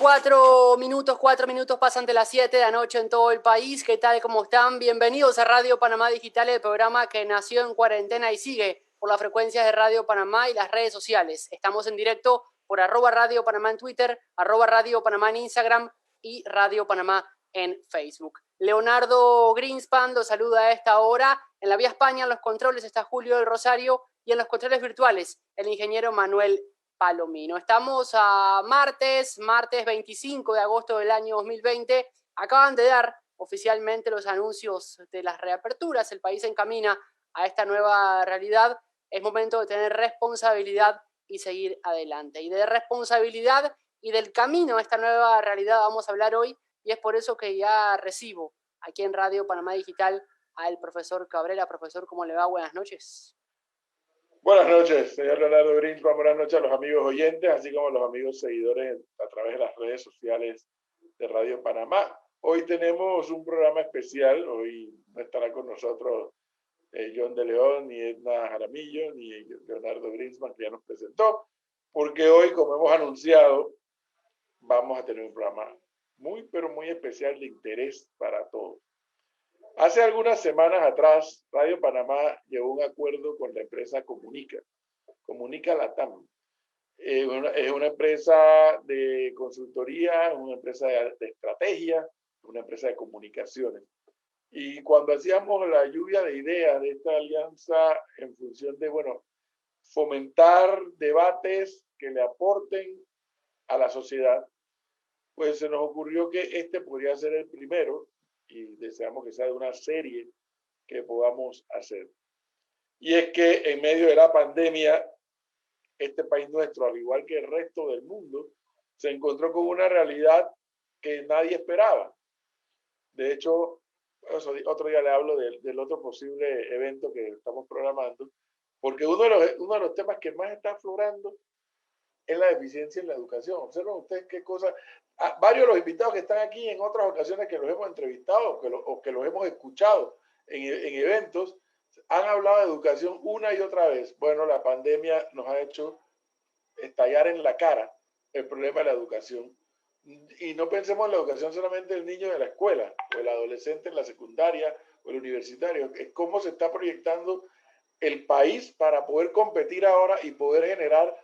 Cuatro minutos pasan de las 7 de la noche en todo el país. ¿Qué tal? ¿Cómo están? Bienvenidos a Radio Panamá Digital, el programa que nació en cuarentena y sigue por las frecuencias de Radio Panamá y las redes sociales. Estamos en directo por @Radio Panamá en Twitter, @Radio Panamá en Instagram y Radio Panamá en Facebook. Leonardo Greenspan los saluda a esta hora. En la vía España, en los controles, está Julio del Rosario y en los controles virtuales, el ingeniero Manuel Palomino. Estamos a martes 25 de agosto del año 2020. Acaban de dar oficialmente los anuncios de las reaperturas. El país se encamina a esta nueva realidad. Es momento de tener responsabilidad y seguir adelante. Y de responsabilidad y del camino a esta nueva realidad vamos a hablar hoy, y es por eso que ya recibo aquí en Radio Panamá Digital al profesor Cabrera. Profesor, ¿cómo le va? Buenas noches. Buenas noches, señor Leonardo Greenspan. Buenas noches a los amigos oyentes, así como a los amigos seguidores a través de las redes sociales de Radio Panamá. Hoy tenemos un programa especial. Hoy no estará con nosotros John de León, ni Edna Jaramillo, ni Leonardo Greenspan, que ya nos presentó, porque hoy, como hemos anunciado, vamos a tener un programa pero muy especial de interés para todos. Hace algunas semanas atrás, Radio Panamá llegó a un acuerdo con la empresa Comunica Latam. Es una empresa de consultoría, una empresa de estrategia, una empresa de comunicaciones. Y cuando hacíamos la lluvia de ideas de esta alianza en función de, fomentar debates que le aporten a la sociedad, pues se nos ocurrió que este podría ser el primero, y deseamos que sea de una serie que podamos hacer. Y es que en medio de la pandemia, este país nuestro, al igual que el resto del mundo, se encontró con una realidad que nadie esperaba. De hecho, otro día le hablo del otro posible evento que estamos programando, porque uno de los temas que más está aflorando es la deficiencia en la educación. Observen ustedes qué cosa. Varios de los invitados que están aquí en otras ocasiones que los hemos entrevistado o que los hemos escuchado en eventos, han hablado de educación una y otra vez. Bueno, la pandemia nos ha hecho estallar en la cara el problema de la educación. Y no pensemos en la educación solamente del niño de la escuela, o el adolescente en la secundaria, o el universitario. Es cómo se está proyectando el país para poder competir ahora y poder generar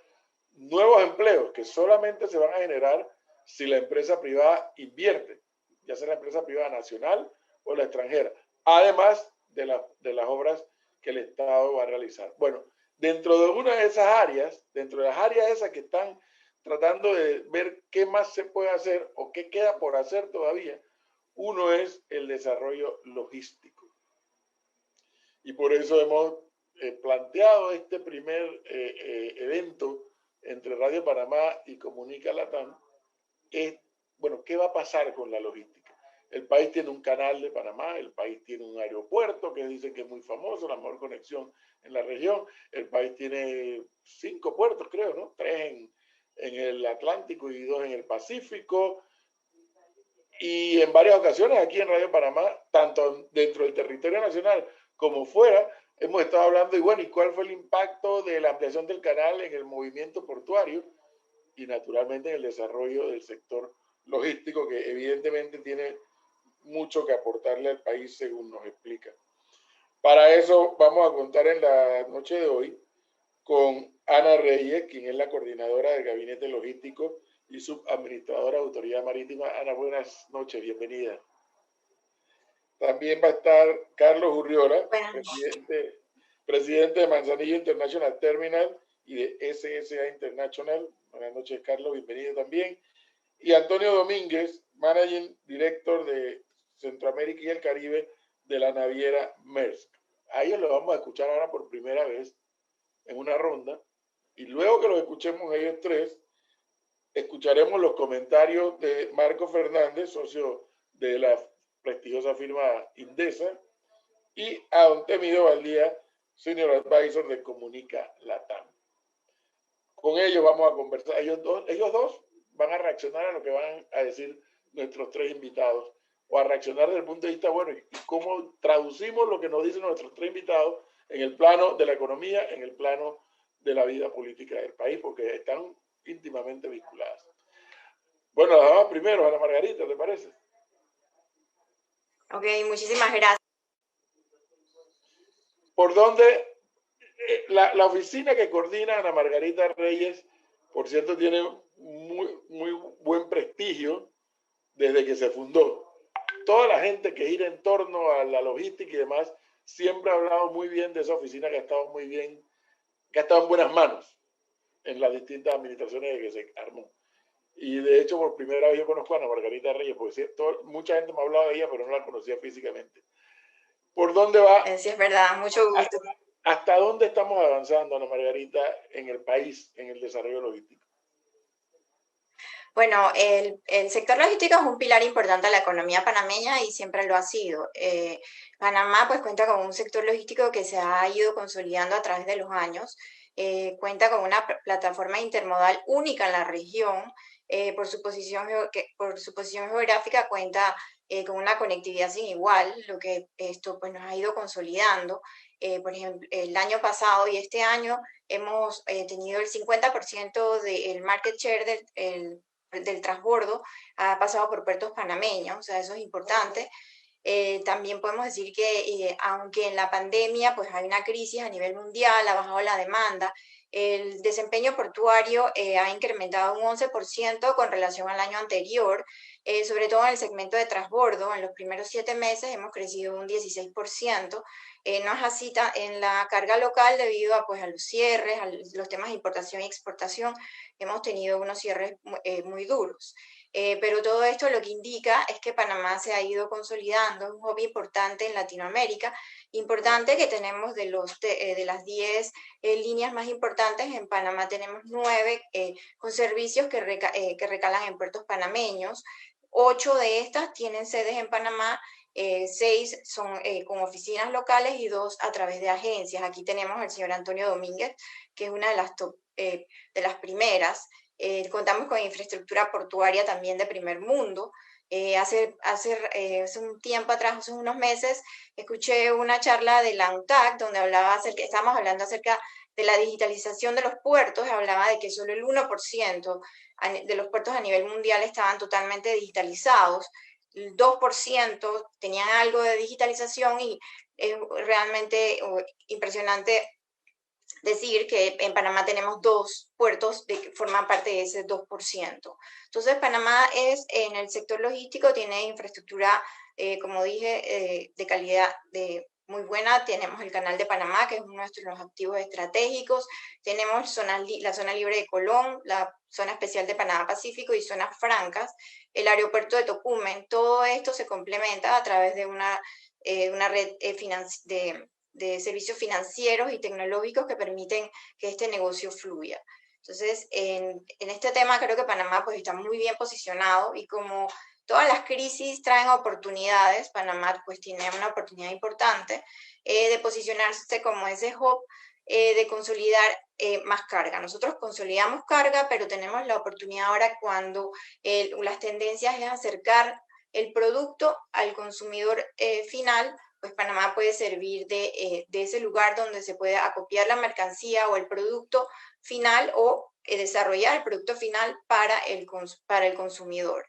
nuevos empleos que solamente se van a generar si la empresa privada invierte, ya sea la empresa privada nacional o la extranjera, además de las obras que el Estado va a realizar. Bueno, dentro de una de esas áreas, dentro de las áreas esas que están tratando de ver qué más se puede hacer o qué queda por hacer todavía, uno es el desarrollo logístico. Y por eso hemos planteado este primer evento entre Radio Panamá y Comunica Latam. ¿Qué va a pasar con la logística? El país tiene un canal de Panamá, el país tiene un aeropuerto que dicen que es muy famoso, la mejor conexión en la región. El país tiene 5 puertos, creo, ¿no? 3 en el Atlántico y 2 en el Pacífico. Y en varias ocasiones aquí en Radio Panamá, tanto dentro del territorio nacional como fuera, hemos estado hablando ¿y cuál fue el impacto de la ampliación del canal en el movimiento portuario y naturalmente en el desarrollo del sector logístico, que evidentemente tiene mucho que aportarle al país, según nos explica? Para eso vamos a contar en la noche de hoy con Ana Reyes, quien es la coordinadora del Gabinete Logístico y subadministradora de Autoridad Marítima. Ana, buenas noches, bienvenida. También va a estar Carlos Urriola, presidente de Manzanillo International Terminal y de SSA International. Buenas noches, Carlos, bienvenido también. Y Antonio Domínguez, Managing Director de Centroamérica y el Caribe de la naviera Maersk. A ellos los vamos a escuchar ahora por primera vez en una ronda, y luego que los escuchemos ellos tres, escucharemos los comentarios de Marco Fernández, socio de la prestigiosa firma Indesa, y a don Temido Valdía, Senior Advisor de Comunica Latam. Con ellos vamos a conversar. Ellos dos van a reaccionar a lo que van a decir nuestros 3 invitados, o a reaccionar desde el punto de vista, y cómo traducimos lo que nos dicen nuestros 3 invitados en el plano de la economía, en el plano de la vida política del país, porque están íntimamente vinculadas. Bueno, la dama primero, Ana Margarita, ¿te parece? Ok, muchísimas gracias. ¿Por dónde? La oficina que coordina Ana Margarita Reyes, por cierto, tiene muy buen prestigio desde que se fundó. Toda la gente que gira en torno a la logística y demás siempre ha hablado muy bien de esa oficina que ha estado muy bien, que ha estado en buenas manos en las distintas administraciones que se armó. Y de hecho, por primera vez yo conozco a Ana Margarita Reyes, porque mucha gente me ha hablado de ella, pero no la conocía físicamente. ¿Por dónde va? Sí, es verdad, mucho gusto. ¿Hasta dónde estamos avanzando, Ana Margarita, en el país, en el desarrollo logístico? Bueno, el sector logístico es un pilar importante de la economía panameña y siempre lo ha sido. Panamá pues cuenta con un sector logístico que se ha ido consolidando a través de los años. Cuenta con una plataforma intermodal única en la región. Por su posición geográfica cuenta con una conectividad sin igual, lo que esto pues nos ha ido consolidando. Por ejemplo, el año pasado y este año hemos tenido el 50% del market share del transbordo ha pasado por puertos panameños, o sea, eso es importante. También podemos decir que aunque en la pandemia pues hay una crisis a nivel mundial, ha bajado la demanda, el desempeño portuario ha incrementado un 11% con relación al año anterior, sobre todo en el segmento de transbordo. En los primeros 7 meses hemos crecido un 16%. No es así en la carga local debido a, pues, a los cierres, a los temas de importación y exportación. Hemos tenido unos cierres muy duros. Pero todo esto lo que indica es que Panamá se ha ido consolidando, es un hobby importante en Latinoamérica, importante que tenemos de las 10 líneas más importantes, en Panamá tenemos 9 con servicios que recalan en puertos panameños. 8 de estas tienen sedes en Panamá, 6 son con oficinas locales y 2 a través de agencias. Aquí tenemos al señor Antonio Domínguez, que es una de las, de las primeras. Contamos con infraestructura portuaria también de primer mundo. Hace un tiempo atrás, hace unos meses, escuché una charla de la UNTAC donde estábamos hablando acerca de la digitalización de los puertos. Hablaba de que solo el 1% de los puertos a nivel mundial estaban totalmente digitalizados. El 2% tenían algo de digitalización y es realmente impresionante decir que en Panamá tenemos 2 puertos que forman parte de ese 2%. Entonces, Panamá en el sector logístico, tiene infraestructura, como dije, de calidad muy buena. Tenemos el Canal de Panamá, que es uno de nuestros activos estratégicos. Tenemos la zona libre de Colón, la zona especial de Panamá Pacífico y zonas francas. El aeropuerto de Tocumen. Todo esto se complementa a través de una red de servicios financieros y tecnológicos que permiten que este negocio fluya. Entonces, en este tema creo que Panamá pues está muy bien posicionado, y como todas las crisis traen oportunidades, Panamá pues tiene una oportunidad importante de posicionarse como ese hub, de consolidar más carga. Nosotros consolidamos carga, pero tenemos la oportunidad ahora, cuando las tendencias es acercar el producto al consumidor final, pues Panamá puede servir de ese lugar donde se puede acopiar la mercancía o el producto final, o desarrollar el producto final para el consumidor.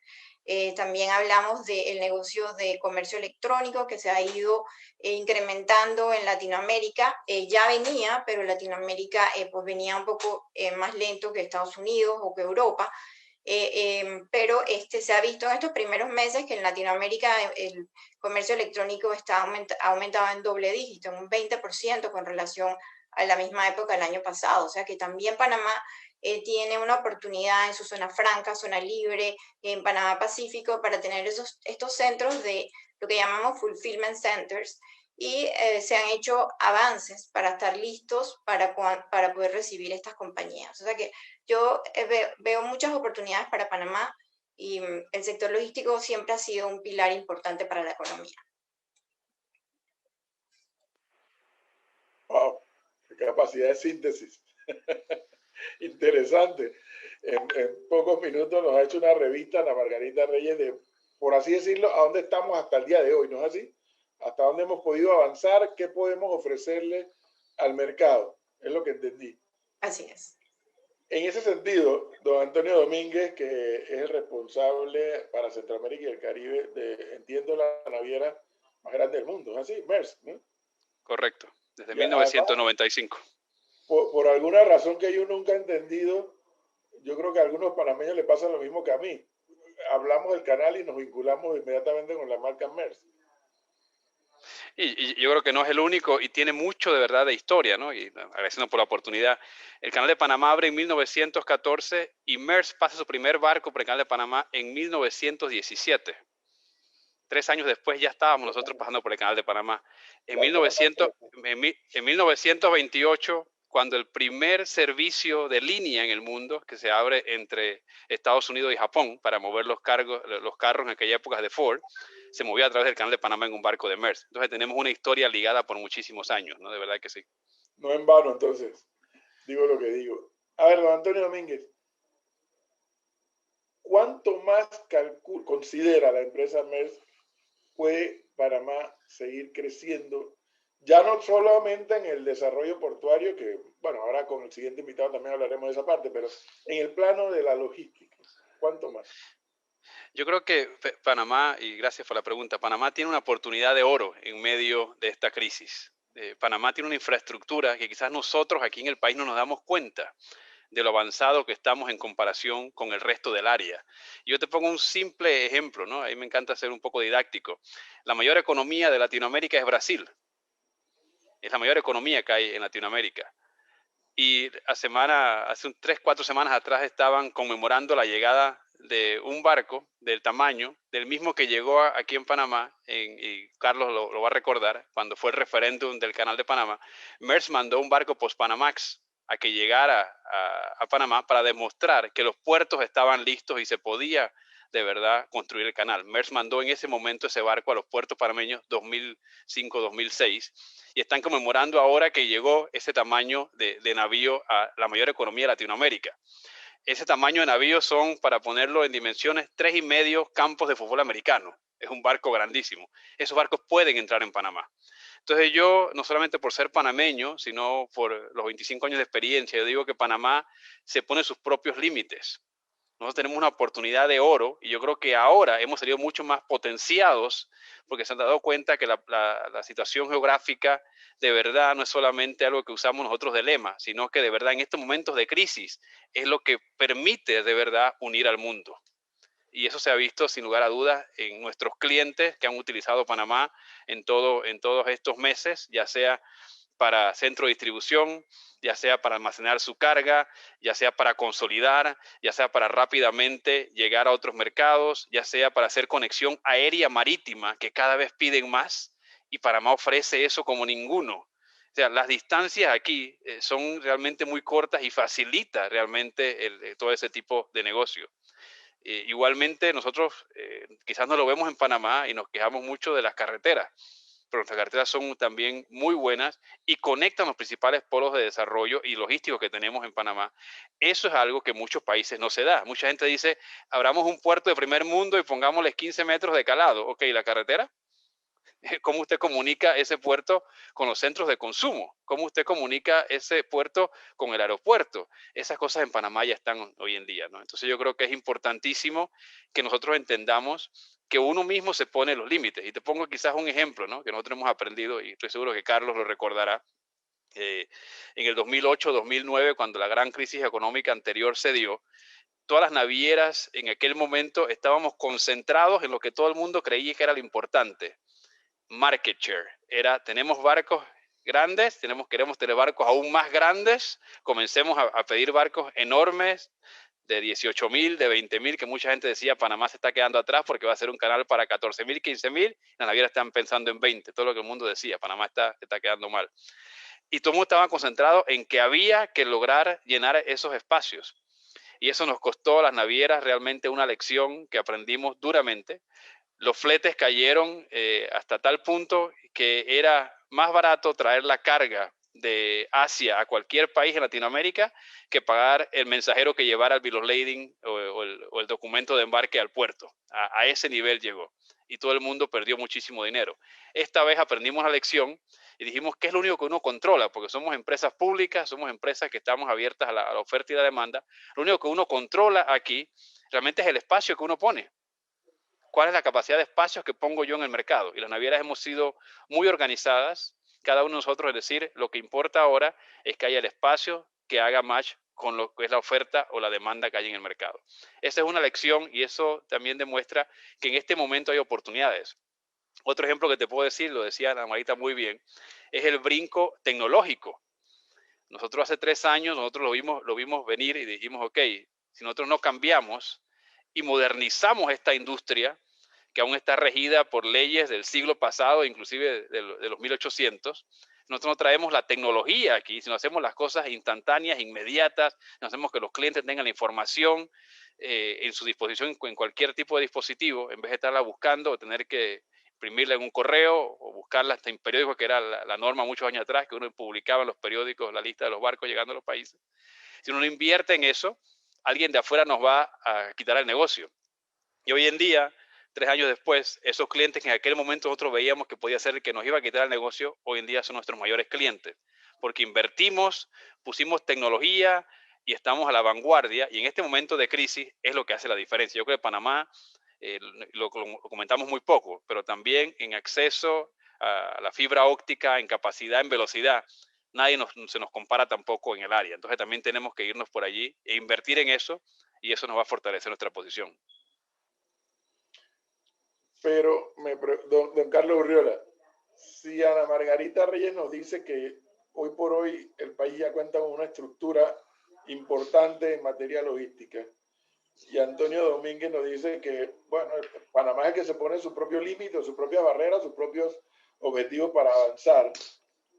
También hablamos del negocio de comercio electrónico, que se ha ido incrementando en Latinoamérica. Ya venía, pero Latinoamérica pues venía un poco más lento que Estados Unidos o que Europa. Pero se ha visto en estos primeros meses que en Latinoamérica el comercio electrónico ha aumentado en doble dígito, en un 20% con relación a la misma época del año pasado. O sea que también Panamá tiene una oportunidad en su zona franca, zona libre, en Panamá Pacífico, para tener estos centros de lo que llamamos fulfillment centers, y se han hecho avances para estar listos para poder recibir estas compañías. O sea que yo veo muchas oportunidades para Panamá, y el sector logístico siempre ha sido un pilar importante para la economía. ¡Wow! ¡Qué capacidad de síntesis! Interesante. En pocos minutos nos ha hecho una revista Ana Margarita Reyes de, por así decirlo, a dónde estamos hasta el día de hoy, ¿no es así? Hasta dónde hemos podido avanzar, qué podemos ofrecerle al mercado, es lo que entendí. Así es. En ese sentido, don Antonio Domínguez, que es el responsable para Centroamérica y el Caribe de, entiendo, la naviera más grande del mundo, ¿es así? Maersk, ¿no? Correcto, desde Y además, 1995. por alguna razón que yo nunca he entendido, yo creo que a algunos panameños le pasa lo mismo que a mí. Hablamos del canal y nos vinculamos inmediatamente con la marca Maersk. Y yo creo que no es el único y tiene mucho de verdad de historia, ¿no? Y agradeciendo por la oportunidad. El Canal de Panamá abre en 1914 y Maersk pasa su primer barco por el Canal de Panamá en 1917. 3 años después ya estábamos nosotros pasando por el Canal de Panamá. En 1928, cuando el primer servicio de línea en el mundo que se abre entre Estados Unidos y Japón para mover los carros en aquella época de Ford, se movía a través del Canal de Panamá en un barco de Maersk. Entonces tenemos una historia ligada por muchísimos años, ¿no? De verdad que sí. No en vano, entonces, digo lo que digo. A ver, don Antonio Domínguez, ¿cuánto más considera la empresa Maersk puede Panamá seguir creciendo? Ya no solamente en el desarrollo portuario, que, bueno, ahora con el siguiente invitado también hablaremos de esa parte, pero en el plano de la logística, ¿cuánto más? Yo creo que Panamá, y gracias por la pregunta, Panamá tiene una oportunidad de oro en medio de esta crisis. Panamá tiene una infraestructura que quizás nosotros aquí en el país no nos damos cuenta de lo avanzado que estamos en comparación con el resto del área. Yo te pongo un simple ejemplo, ¿no? A mí me encanta ser un poco didáctico. La mayor economía de Latinoamérica es Brasil. Es la mayor economía que hay en Latinoamérica. Y hace 3, 4 semanas atrás estaban conmemorando la llegada de un barco del tamaño del mismo que llegó aquí en Panamá, y Carlos lo va a recordar, cuando fue el referéndum del Canal de Panamá. Maersk mandó un barco post-Panamax a que llegara a Panamá para demostrar que los puertos estaban listos y se podía de verdad construir el canal. Maersk mandó en ese momento ese barco a los puertos panameños 2005-2006 y están conmemorando ahora que llegó ese tamaño de navío a la mayor economía de Latinoamérica. Ese tamaño de navío son, para ponerlo en dimensiones, 3,5 campos de fútbol americano. Es un barco grandísimo. Esos barcos pueden entrar en Panamá. Entonces yo, no solamente por ser panameño, sino por los 25 años de experiencia, yo digo que Panamá se pone sus propios límites. Nosotros tenemos una oportunidad de oro y yo creo que ahora hemos salido mucho más potenciados porque se han dado cuenta que la situación geográfica de verdad no es solamente algo que usamos nosotros de lema, sino que de verdad en estos momentos de crisis es lo que permite de verdad unir al mundo. Y eso se ha visto sin lugar a dudas en nuestros clientes que han utilizado Panamá en todos estos meses, ya sea para centro de distribución, ya sea para almacenar su carga, ya sea para consolidar, ya sea para rápidamente llegar a otros mercados, ya sea para hacer conexión aérea marítima, que cada vez piden más, y Panamá ofrece eso como ninguno. O sea, las distancias aquí son realmente muy cortas y facilita realmente todo ese tipo de negocio. Igualmente nosotros quizás no lo vemos en Panamá y nos quejamos mucho de las carreteras, pero nuestras carreteras son también muy buenas y conectan los principales polos de desarrollo y logísticos que tenemos en Panamá. Eso es algo que en muchos países no se da. Mucha gente dice, abramos un puerto de primer mundo y pongámosles 15 metros de calado. Ok, ¿la carretera? ¿Cómo usted comunica ese puerto con los centros de consumo? ¿Cómo usted comunica ese puerto con el aeropuerto? Esas cosas en Panamá ya están hoy en día, ¿no? Entonces yo creo que es importantísimo que nosotros entendamos que uno mismo se pone los límites. Y te pongo quizás un ejemplo, ¿no? Que nosotros hemos aprendido y estoy seguro que Carlos lo recordará. En el 2008-2009, cuando la gran crisis económica anterior se dio, todas las navieras en aquel momento estábamos concentrados en lo que todo el mundo creía que era lo importante. Market share. Tenemos barcos grandes, queremos tener barcos aún más grandes, comencemos a pedir barcos enormes de 18,000, de 20,000, que mucha gente decía Panamá se está quedando atrás porque va a ser un canal para 14,000, 15,000, las navieras están pensando en 20, todo lo que el mundo decía, Panamá está quedando mal. Y todo el mundo estaba concentrado en que había que lograr llenar esos espacios. Y eso nos costó a las navieras realmente una lección que aprendimos duramente. Los fletes cayeron hasta tal punto que era más barato traer la carga de Asia a cualquier país en Latinoamérica que pagar el mensajero que llevara el bill of lading o el documento de embarque al puerto. A ese nivel llegó y todo el mundo perdió muchísimo dinero. Esta vez aprendimos la lección y dijimos ¿qué es lo único que uno controla? Porque somos empresas públicas, somos empresas que estamos abiertas a la oferta y la demanda. Lo único que uno controla aquí realmente es el espacio que uno pone. ¿Cuál es la capacidad de espacios que pongo yo en el mercado? Y las navieras hemos sido muy organizadas, cada uno de nosotros, es decir, lo que importa ahora es que haya el espacio que haga match con lo que es la oferta o la demanda que hay en el mercado. Esa es una lección y eso también demuestra que en este momento hay oportunidades. Otro ejemplo que te puedo decir, lo decía Ana Marita muy bien, es el brinco tecnológico. Nosotros hace 3 años, nosotros lo vimos venir y dijimos, ok, si nosotros no cambiamos y modernizamos esta industria, que aún está regida por leyes del siglo pasado, inclusive de los 1800. Nosotros no traemos la tecnología aquí, sino hacemos las cosas instantáneas, inmediatas, no hacemos que los clientes tengan la información en su disposición en cualquier tipo de dispositivo, en vez de estarla buscando o tener que imprimirla en un correo o buscarla hasta en periódicos, que era la norma muchos años atrás, que uno publicaba en los periódicos la lista de los barcos llegando a los países. Si uno no invierte en eso, alguien de afuera nos va a quitar el negocio. Y hoy en día, 3 años después, esos clientes que en aquel momento nosotros veíamos que podía ser el que nos iba a quitar el negocio, hoy en día son nuestros mayores clientes, porque invertimos, pusimos tecnología y estamos a la vanguardia, y en este momento de crisis es lo que hace la diferencia. Yo creo que Panamá, lo comentamos muy poco, pero también en acceso a la fibra óptica, en capacidad, en velocidad, nadie se nos compara tampoco en el área. Entonces también tenemos que irnos por allí e invertir en eso, y eso nos va a fortalecer nuestra posición. Pero, don Carlos Urriola, si Ana Margarita Reyes nos dice que hoy por hoy el país ya cuenta con una estructura importante en materia logística, y Antonio Domínguez nos dice que, bueno, Panamá es el que se pone su propio límite, sus propias barreras, sus propios objetivos para avanzar.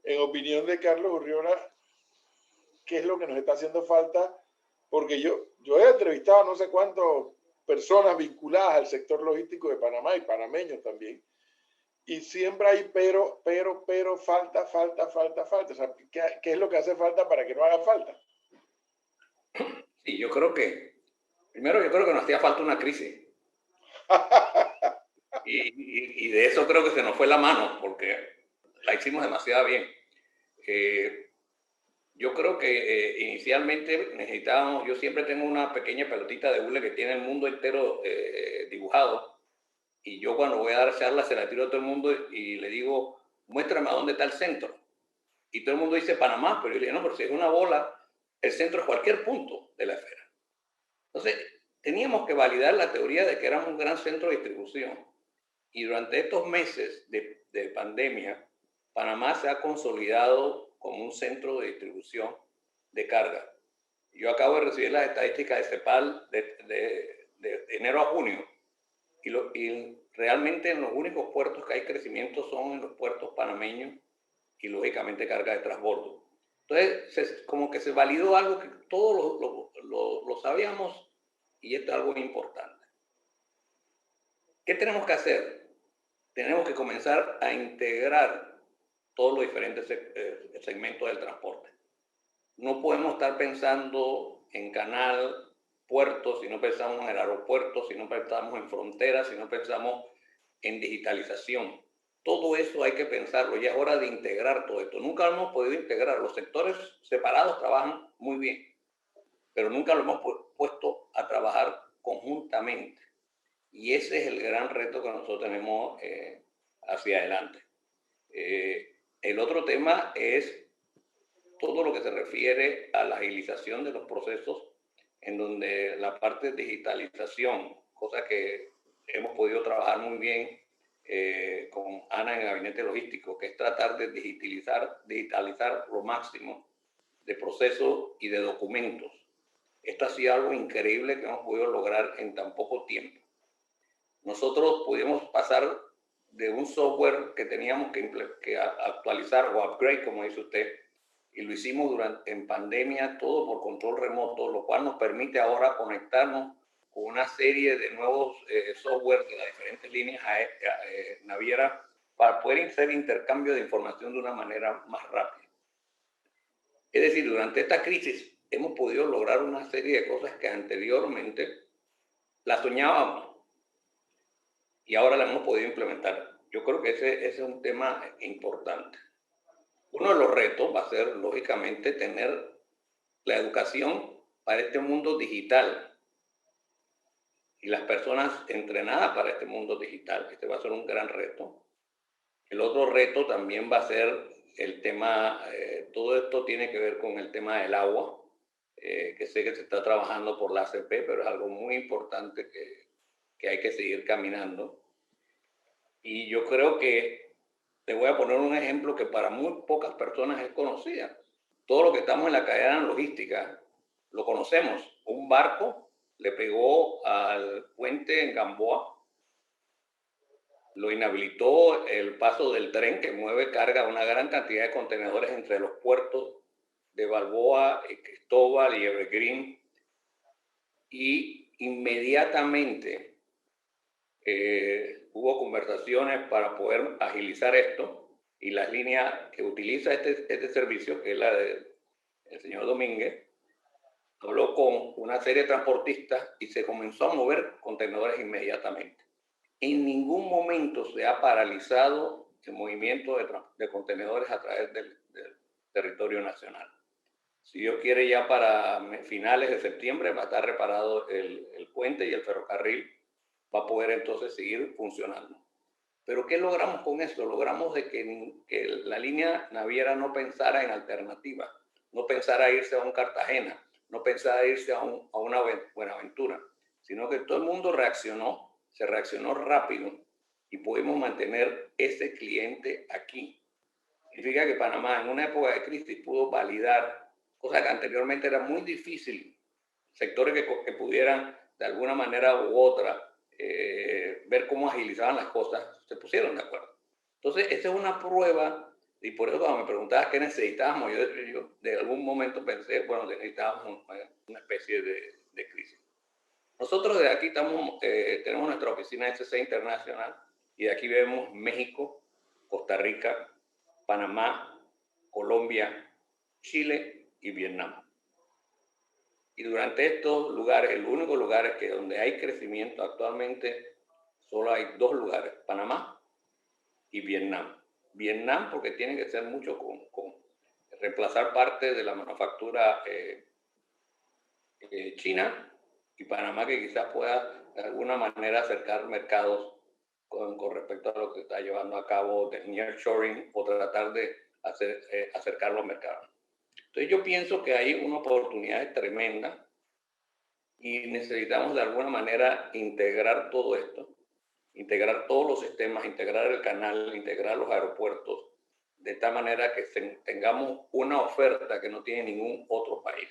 En opinión de Carlos Urriola, ¿qué es lo que nos está haciendo falta? Porque yo he entrevistado a no sé cuántas personas vinculadas al sector logístico de Panamá y panameños también, y siempre hay pero, falta. O sea, ¿qué es lo que hace falta para que no haga falta? Sí, yo creo que nos hacía falta una crisis. y de eso creo que se nos fue la mano, porque la hicimos demasiado bien. Yo creo que inicialmente necesitábamos, yo siempre tengo una pequeña pelotita de hule que tiene el mundo entero dibujado, y yo cuando voy a dar charlas se la tiro a todo el mundo y le digo, muéstrame a dónde está el centro. Y todo el mundo dice Panamá, pero yo le digo, no, pero si es una bola, el centro es cualquier punto de la esfera. Entonces, teníamos que validar la teoría de que éramos un gran centro de distribución. Y durante estos meses de pandemia, Panamá se ha consolidado como un centro de distribución de carga. Yo acabo de recibir las estadísticas de CEPAL de enero a junio. Y realmente en los únicos puertos que hay crecimiento son en los puertos panameños y lógicamente carga de transbordo. Entonces, como que se validó algo que todos lo sabíamos, y esto es algo importante. ¿Qué tenemos que hacer? Tenemos que comenzar a integrar todos los diferentes segmentos del transporte. No podemos estar pensando en canal, puertos, si no pensamos en el aeropuerto, si no pensamos en fronteras, si no pensamos en digitalización. Todo eso hay que pensarlo, ya es hora de integrar todo esto. Nunca lo hemos podido integrar, los sectores separados trabajan muy bien, pero nunca lo hemos puesto a trabajar conjuntamente. Y ese es el gran reto que nosotros tenemos hacia adelante. El otro tema es todo lo que se refiere a la agilización de los procesos, en donde la parte de digitalización, cosa que hemos podido trabajar muy bien con Ana en el gabinete logístico, que es tratar de digitalizar lo máximo de procesos y de documentos. Esto ha sido algo increíble que hemos podido lograr en tan poco tiempo. Nosotros pudimos pasar de un software que teníamos que actualizar o upgrade, como dice usted, y lo hicimos en pandemia, todo por control remoto, lo cual nos permite ahora conectarnos con una serie de nuevos software de las diferentes líneas navieras para poder hacer intercambio de información de una manera más rápida. Es decir, durante esta crisis hemos podido lograr una serie de cosas que anteriormente las soñábamos y ahora las hemos podido implementar. Yo creo que ese es un tema importante. Uno de los retos va a ser, lógicamente, tener la educación para este mundo digital y las personas entrenadas para este mundo digital. Este va a ser un gran reto. El otro reto también va a ser el tema, todo esto tiene que ver con el tema del agua, que sé que se está trabajando por la ACP, pero es algo muy importante que hay que seguir caminando. Y yo creo que te voy a poner un ejemplo que para muy pocas personas es conocida. Todo lo que estamos en la cadena logística lo conocemos. Un barco le pegó al puente en Gamboa, lo inhabilitó el paso del tren que mueve carga una gran cantidad de contenedores entre los puertos de Balboa, Cristóbal y Evergreen, y inmediatamente hubo conversaciones para poder agilizar esto, y la línea que utiliza este servicio, que es la del señor Domínguez, habló con una serie de transportistas y se comenzó a mover contenedores inmediatamente. En ningún momento se ha paralizado el movimiento de contenedores a través del territorio nacional. Si Dios quiere, ya para finales de septiembre va a estar reparado el puente y el ferrocarril va a poder entonces seguir funcionando. Pero ¿qué logramos con esto? Logramos de que la línea naviera no pensara en alternativas, no pensara irse a un Cartagena, no pensara irse a una Buenaventura, sino que todo el mundo se reaccionó rápido y pudimos mantener ese cliente aquí. Significa que Panamá en una época de crisis pudo validar cosas que anteriormente era muy difícil, sectores que pudieran de alguna manera u otra ver cómo agilizaban las cosas, se pusieron de acuerdo. Entonces, esta es una prueba, y por eso cuando me preguntabas qué necesitábamos, yo de algún momento pensé, bueno, necesitábamos una especie de crisis. Nosotros de aquí tenemos nuestra oficina SC Internacional, y de aquí vemos México, Costa Rica, Panamá, Colombia, Chile y Vietnam. Y durante estos lugares, el único lugar es que donde hay crecimiento actualmente, solo hay dos lugares, Panamá y Vietnam. Vietnam porque tiene que ser mucho con reemplazar parte de la manufactura china, y Panamá que quizás pueda de alguna manera acercar mercados con respecto a lo que está llevando a cabo de nearshoring o tratar de acercar los mercados. Entonces yo pienso que hay una oportunidad tremenda y necesitamos de alguna manera integrar todo esto, integrar todos los sistemas, integrar el canal, integrar los aeropuertos, de tal manera que tengamos una oferta que no tiene ningún otro país.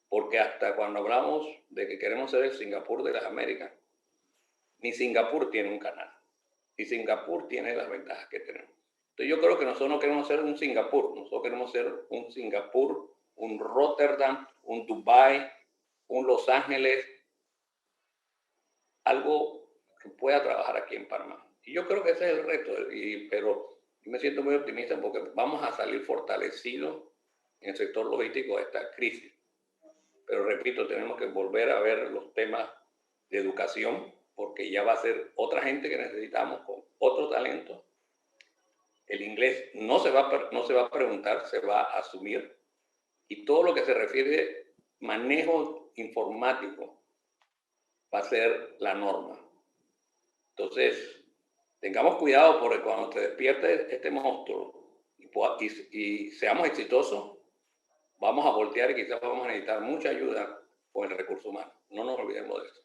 Porque hasta cuando hablamos de que queremos ser el Singapur de las Américas, ni Singapur tiene un canal, y Singapur tiene las ventajas que tenemos. Entonces yo creo que nosotros no queremos ser un Singapur, nosotros queremos ser un Singapur, un Rotterdam, un Dubái, un Los Ángeles, algo que pueda trabajar aquí en Panamá. Y yo creo que ese es el reto, pero yo me siento muy optimista porque vamos a salir fortalecidos en el sector logístico de esta crisis. Pero repito, tenemos que volver a ver los temas de educación, porque ya va a ser otra gente que necesitamos con otro talento. El inglés no se va a preguntar, se va a asumir. Y todo lo que se refiere a manejo informático va a ser la norma. Entonces, tengamos cuidado porque cuando se despierte este monstruo y seamos exitosos, vamos a voltear y quizás vamos a necesitar mucha ayuda con el recurso humano. No nos olvidemos de eso.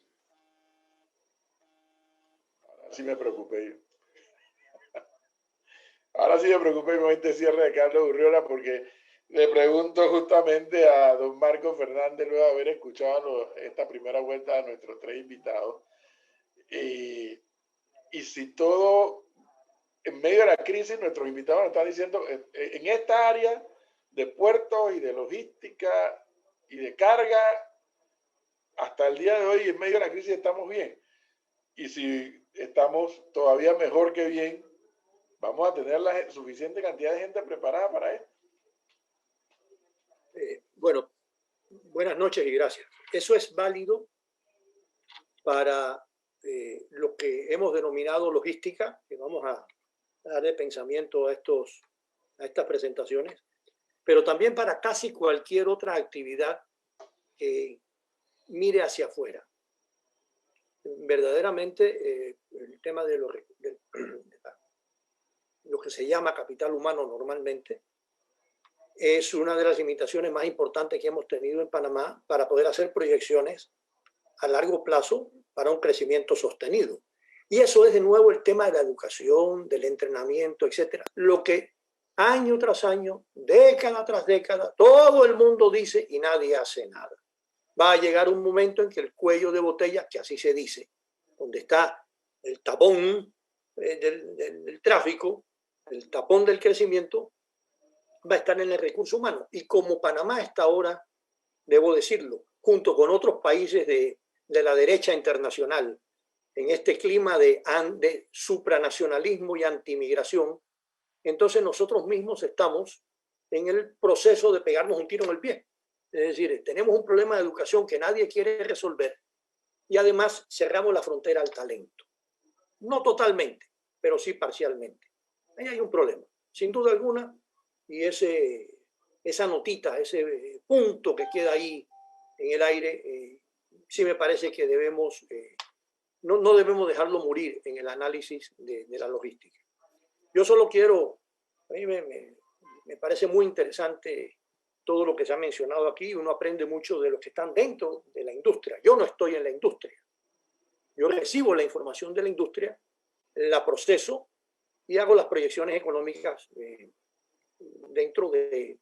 Ahora sí me preocupé yo. Ahora sí me preocupé con este cierre de Carlos Urriola porque le pregunto justamente a don Marco Fernández, luego de haber escuchado esta primera vuelta de nuestros tres invitados, y si todo, en medio de la crisis, nuestros invitados nos están diciendo, en esta área de puertos y de logística y de carga, hasta el día de hoy, en medio de la crisis, estamos bien. Y si estamos todavía mejor que bien, vamos a tener la suficiente cantidad de gente preparada para esto. Bueno, buenas noches y gracias. Eso es válido para lo que hemos denominado logística, que vamos a darle pensamiento a a estas presentaciones, pero también para casi cualquier otra actividad que mire hacia afuera. Verdaderamente, el tema de lo que se llama capital humano normalmente es una de las limitaciones más importantes que hemos tenido en Panamá para poder hacer proyecciones a largo plazo para un crecimiento sostenido. Y eso es de nuevo el tema de la educación, del entrenamiento, etcétera. Lo que año tras año, década tras década, todo el mundo dice y nadie hace nada. Va a llegar un momento en que el cuello de botella, que así se dice, donde está el tapón del tráfico, el tapón del crecimiento, va a estar en el recurso humano. Y como Panamá está ahora, debo decirlo, junto con otros países de la derecha internacional, en este clima de supranacionalismo y antimigración, entonces nosotros mismos estamos en el proceso de pegarnos un tiro en el pie. Es decir, tenemos un problema de educación que nadie quiere resolver y además cerramos la frontera al talento. No totalmente, pero sí parcialmente. Ahí hay un problema, sin duda alguna, y esa notita, ese punto que queda ahí en el aire, sí me parece que debemos, no debemos dejarlo morir en el análisis de la logística. Yo solo quiero, a mí me parece muy interesante todo lo que se ha mencionado aquí. Uno aprende mucho de los que están dentro de la industria. Yo no estoy en la industria. Yo recibo la información de la industria, la proceso y hago las proyecciones económicas dentro de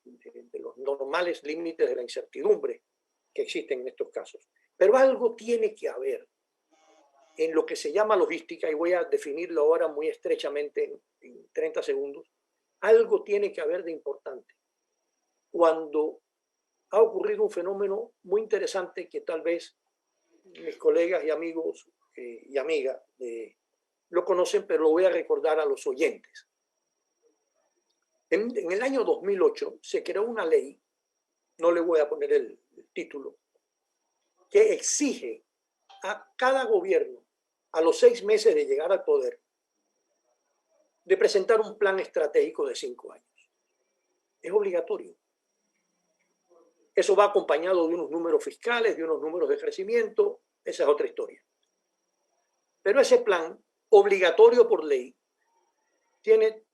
los normales límites de la incertidumbre que existen en estos casos. Pero algo tiene que haber en lo que se llama logística, y voy a definirlo ahora muy estrechamente en 30 segundos. Algo tiene que haber de importante cuando ha ocurrido un fenómeno muy interesante que tal vez mis colegas y amigos y amigas lo conocen, pero lo voy a recordar a los oyentes. En el año 2008 se creó una ley, no le voy a poner el título, que exige a cada gobierno, a los 6 meses de llegar al poder, de presentar un plan estratégico de 5 años. Es obligatorio. Eso va acompañado de unos números fiscales, de unos números de crecimiento, esa es otra historia. Pero ese plan, obligatorio por ley, tiene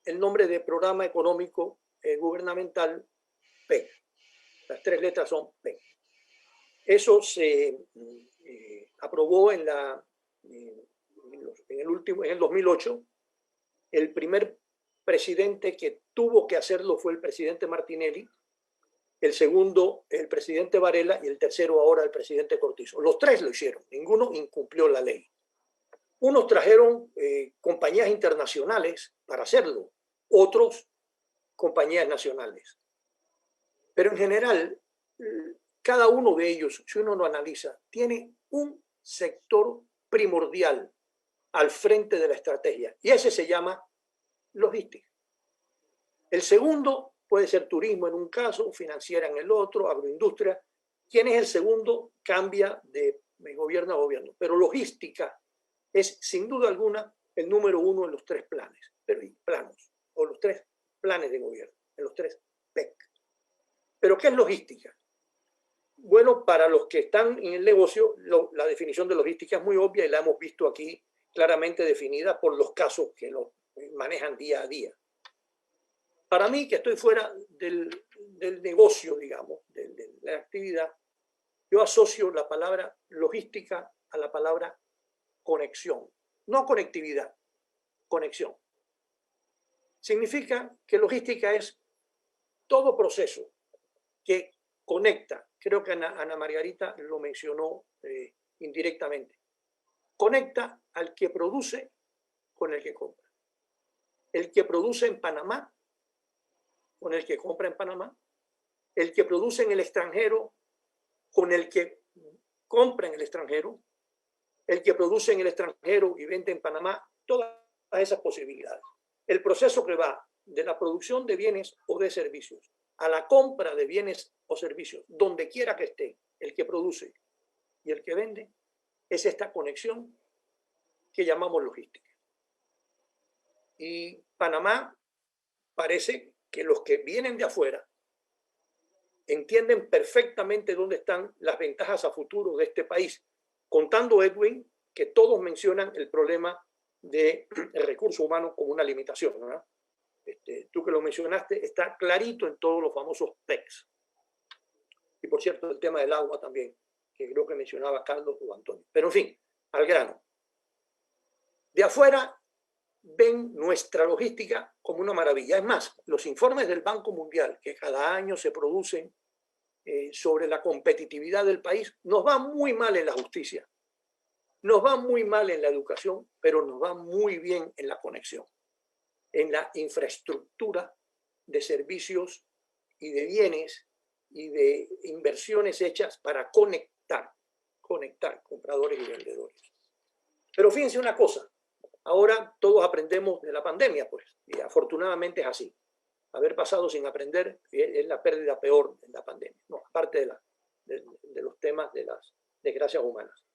el nombre de Programa Económico Gubernamental PEG. Las 3 letras son PEG. Eso se aprobó en el 2008. El primer presidente que tuvo que hacerlo fue el presidente Martinelli, el segundo el presidente Varela y el tercero ahora el presidente Cortizo. Los 3 lo hicieron, ninguno incumplió la ley. Unos trajeron compañías internacionales para hacerlo, otros compañías nacionales. Pero en general, cada uno de ellos, si uno lo analiza, tiene un sector primordial al frente de la estrategia, y ese se llama logística. El segundo puede ser turismo en un caso, financiera en el otro, agroindustria. ¿Quién es el segundo? Cambia de gobierno a gobierno, pero logística es sin duda alguna el número 1 en los 3 planes, o los 3 planes de gobierno, en los 3 PEC. ¿Pero qué es logística? Bueno, para los que están en el negocio, la definición de logística es muy obvia y la hemos visto aquí claramente definida por los casos que lo manejan día a día. Para mí, que estoy fuera del negocio, digamos, de la actividad, yo asocio la palabra logística a la palabra conexión. No conectividad, conexión. Significa que logística es todo proceso que conecta, creo que Ana Margarita lo mencionó indirectamente, conecta al que produce con el que compra. El que produce en Panamá con el que compra en Panamá, el que produce en el extranjero con el que compra en el extranjero, el que produce en el extranjero y vende en Panamá, todas esas posibilidades. El proceso que va de la producción de bienes o de servicios a la compra de bienes o servicios, donde quiera que esté el que produce y el que vende, es esta conexión que llamamos logística. Y Panamá parece que los que vienen de afuera entienden perfectamente dónde están las ventajas a futuro de este país, contando, Edwin, que todos mencionan el problema del recurso humano como una limitación, ¿no? Tú que lo mencionaste, está clarito en todos los famosos PECs. Y por cierto, el tema del agua también, que creo que mencionaba Carlos o Antonio. Pero en fin, al grano. De afuera ven nuestra logística como una maravilla. Es más, los informes del Banco Mundial que cada año se producen sobre la competitividad del país, nos va muy mal en la justicia, nos va muy mal en la educación, pero nos va muy bien en la conexión, en la infraestructura de servicios y de bienes y de inversiones hechas para conectar compradores y vendedores. Pero fíjense una cosa, ahora todos aprendemos de la pandemia, pues, y afortunadamente es así. Haber pasado sin aprender es la pérdida peor en la pandemia, no, aparte de los temas de las desgracias humanas.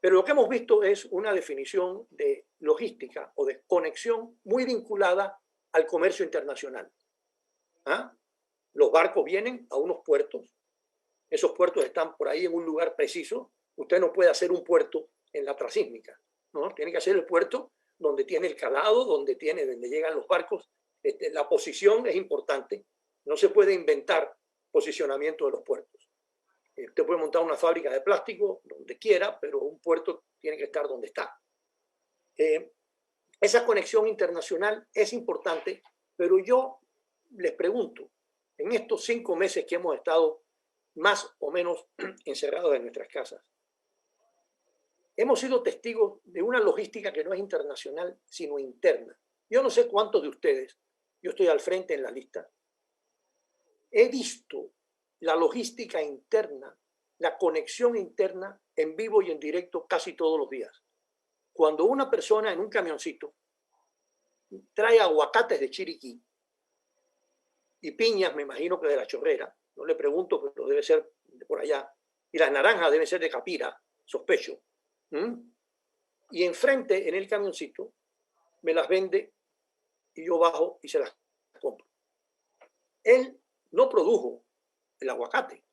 Pero lo que hemos visto es una definición de logística o de conexión muy vinculada al comercio internacional. ¿Ah? Los barcos vienen a unos puertos, esos puertos están por ahí en un lugar preciso. Usted no puede hacer un puerto en la transísmica, ¿no? Tiene que hacer el puerto donde tiene el calado, donde llegan los barcos. La posición es importante, no se puede inventar posicionamiento de los puertos. Usted puede montar una fábrica de plástico donde quiera, pero un puerto tiene que estar donde está. Esa conexión internacional es importante, pero yo les pregunto, en estos 5 meses que hemos estado más o menos encerrados en nuestras casas, hemos sido testigos de una logística que no es internacional, sino interna. Yo no sé cuántos de ustedes, yo estoy al frente en la lista, he visto la logística interna, la conexión interna en vivo y en directo casi todos los días. Cuando una persona en un camioncito trae aguacates de Chiriquí y piñas, me imagino que de La Chorrera, no le pregunto, pero debe ser de por allá, y las naranjas deben ser de Capira, sospecho. Y enfrente, en el camioncito, me las vende y yo bajo y se las compro. Él no produjo el aguacate.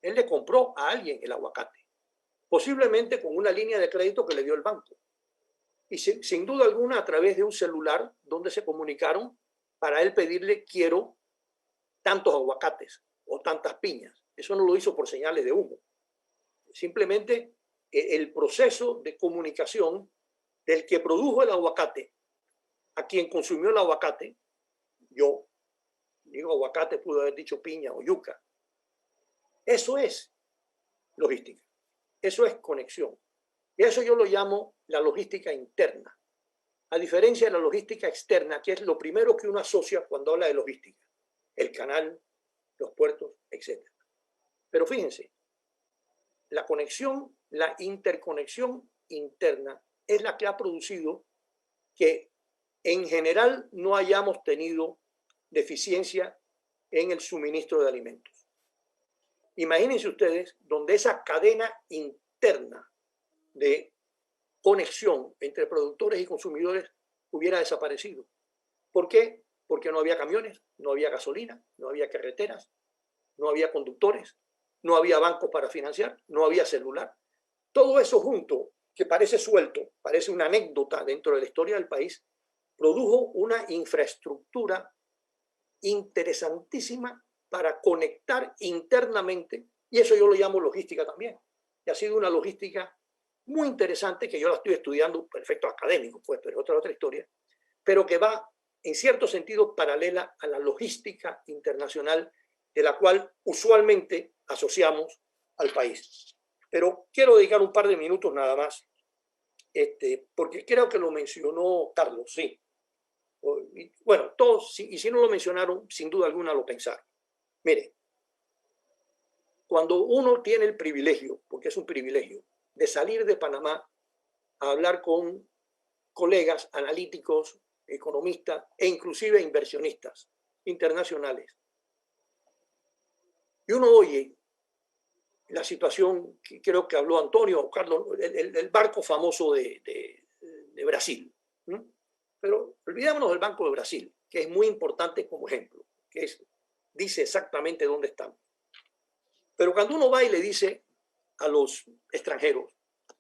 Él le compró a alguien el aguacate, posiblemente con una línea de crédito que le dio el banco. Y sin duda alguna a través de un celular donde se comunicaron para él pedirle quiero tantos aguacates o tantas piñas. Eso no lo hizo por señales de humo. Simplemente el proceso de comunicación del que produjo el aguacate a quien consumió el aguacate, yo digo aguacate, pudo haber dicho piña o yuca. Eso es logística, eso es conexión. Y eso yo lo llamo la logística interna, a diferencia de la logística externa, que es lo primero que uno asocia cuando habla de logística, el canal, los puertos, etc. Pero fíjense, la conexión, la interconexión interna es la que ha producido que en general no hayamos tenido deficiencia en el suministro de alimentos. Imagínense ustedes donde esa cadena interna de conexión entre productores y consumidores hubiera desaparecido. ¿Por qué? Porque no había camiones, no había gasolina, no había carreteras, no había conductores, no había bancos para financiar, no había celular. Todo eso junto, que parece suelto, parece una anécdota dentro de la historia del país, produjo una infraestructura interesantísima para conectar internamente, y eso yo lo llamo logística también. Y ha sido una logística muy interesante que yo la estoy estudiando, perfecto académico, pues, pero otra historia, pero que va en cierto sentido paralela a la logística internacional de la cual usualmente asociamos al país. Pero quiero dedicar un par de minutos nada más, porque creo que lo mencionó Carlos, sí. Bueno, todos, y si no lo mencionaron, sin duda alguna lo pensaron. Mire, cuando uno tiene el privilegio, porque es un privilegio, de salir de Panamá a hablar con colegas analíticos, economistas e inclusive inversionistas internacionales, y uno oye la situación que creo que habló Antonio o Carlos, el barco famoso de Brasil. Pero olvidémonos del Banco de Brasil. que es muy importante como ejemplo, que dice exactamente dónde estamos. Pero cuando uno va y le dice a los extranjeros,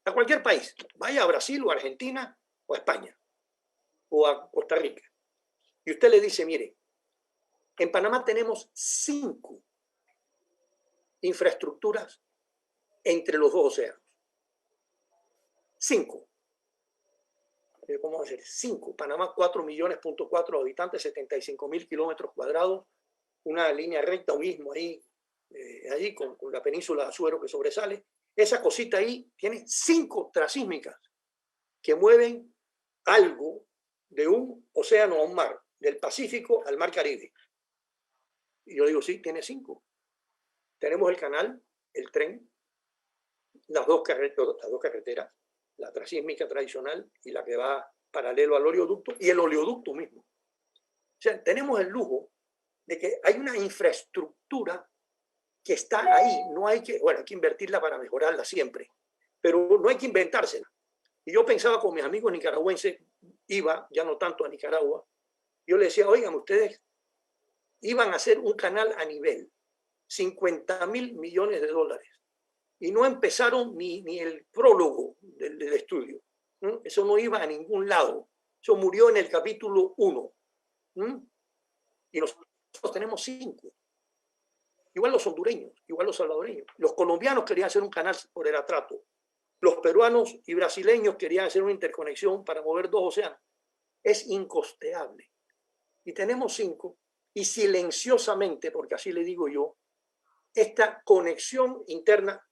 a cualquier país, vaya a Brasil o a Argentina o a España o a Costa Rica, y usted le dice, mire, en Panamá tenemos 5 infraestructuras entre los 2 océanos. 5. ¿Cómo va a ser? 5. Panamá, 4 millones, .4 habitantes, 75.000 kilómetros cuadrados, una línea recta, un istmo ahí, allí con la península de Azuero que sobresale. Esa cosita ahí tiene 5 trasísmicas que mueven algo de un océano a un mar, del Pacífico al Mar Caribe. Y yo digo, sí, tiene 5. Tenemos el canal, el tren, las dos carreteras, la trasísmica tradicional y la que va paralelo al oleoducto y el oleoducto mismo. O sea, tenemos el lujo de que hay una infraestructura que está ahí. No hay que, bueno, hay que invertirla para mejorarla siempre, pero no hay que inventársela. Y yo pensaba con mis amigos nicaragüenses, iba ya no tanto a Nicaragua, yo le decía, oigan, ustedes iban a hacer un canal a nivel, 50.000 millones de dólares. Y no empezaron ni el prólogo del estudio. Eso no iba a ningún lado. Eso murió en el capítulo 1. Y nosotros tenemos 5. Igual los hondureños, igual los salvadoreños. Los colombianos querían hacer un canal por el Atrato. Los peruanos y brasileños querían hacer una interconexión para mover 2 océanos. Es incosteable. Y tenemos 5. Y silenciosamente, porque así le digo yo, esta conexión interna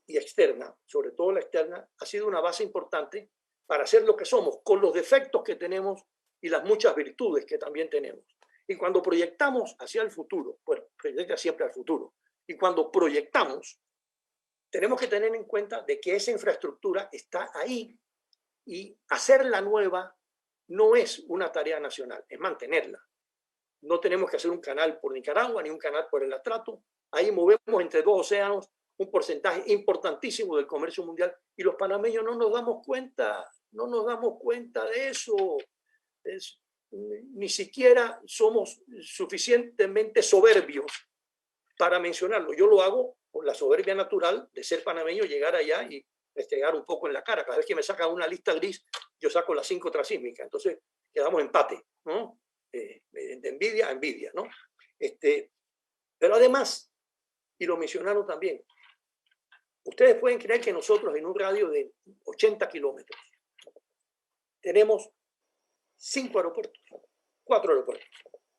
y externa, sobre todo la externa, ha sido una base importante para ser lo que somos, con los defectos que tenemos y las muchas virtudes que también tenemos. Y cuando proyectamos hacia el futuro, bueno, proyecta siempre al futuro, y cuando proyectamos, tenemos que tener en cuenta de que esa infraestructura está ahí y hacerla nueva no es una tarea nacional, es mantenerla. No tenemos que hacer un canal por Nicaragua ni un canal por el Atrato. Ahí movemos entre 2 océanos un porcentaje importantísimo del comercio mundial y los panameños no nos damos cuenta de eso. Ni siquiera somos suficientemente soberbios para mencionarlo. Yo lo hago con la soberbia natural de ser panameño, llegar allá y restregar un poco en la cara. Cada vez que me sacan una lista gris, yo saco las 5 trasísmicas. Entonces quedamos empate, ¿no? De envidia a envidia, ¿no? Pero además, y lo mencionaron también, ustedes pueden creer que nosotros en un radio de 80 kilómetros tenemos 5 aeropuertos, 4 aeropuertos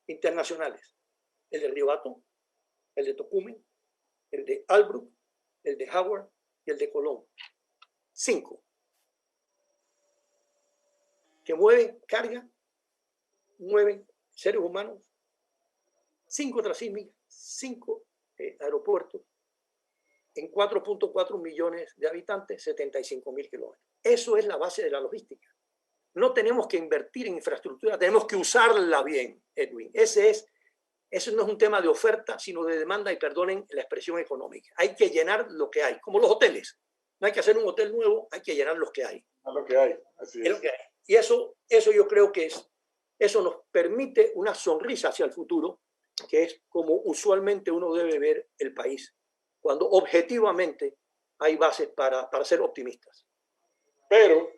internacionales. El de Río Hato, el de Tocumen, el de Albrook, el de Howard y el de Colón. 5. Que mueven carga, mueven seres humanos, 5 trasísmicas, 5 aeropuertos, en 4.4 millones de habitantes, 75.000 kilómetros. Eso es la base de la logística. No tenemos que invertir en infraestructura, tenemos que usarla bien, Edwin. Eso no es un tema de oferta, sino de demanda, y perdonen la expresión económica. Hay que llenar lo que hay, como los hoteles. No hay que hacer un hotel nuevo, hay que llenar los que hay. A lo que hay, así es. Lo que hay. Y eso yo creo que eso nos permite una sonrisa hacia el futuro, que es como usualmente uno debe ver el país, cuando objetivamente hay bases para ser optimistas. Pero,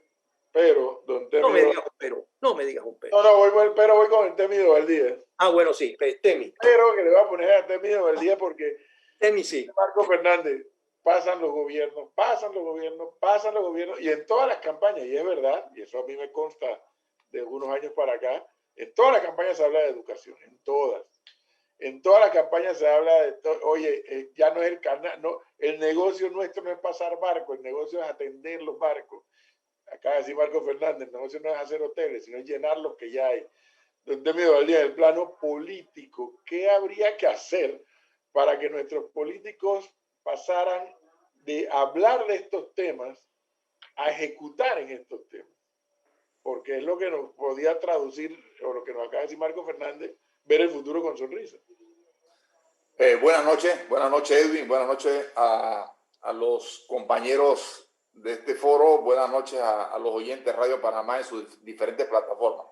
don Temi... No me digas un pero, no me digas un pero. No, voy con el Temi Valdía. Ah, bueno, sí, Temi. Pero que le voy a poner a Temi Valdía porque... Temi sí. Marco Fernández, pasan los gobiernos, y en todas las campañas, y es verdad, y eso a mí me consta de algunos años para acá, en todas las campañas se habla de educación, en todas. En todas las campañas se habla de, oye, ya no es el canal, no, el negocio nuestro no es pasar barcos, el negocio es atender los barcos. Acaba de decir Marco Fernández, el negocio no es hacer hoteles, sino es llenar los que ya hay. Donde me valía el plano político, ¿qué habría que hacer para que nuestros políticos pasaran de hablar de estos temas a ejecutar en estos temas? Porque es lo que nos podía traducir, o lo que nos acaba de decir Marco Fernández, ver el futuro con sonrisa. Buenas noches Edwin, buenas noches a los compañeros de este foro, buenas noches a los oyentes de Radio Panamá en sus diferentes plataformas.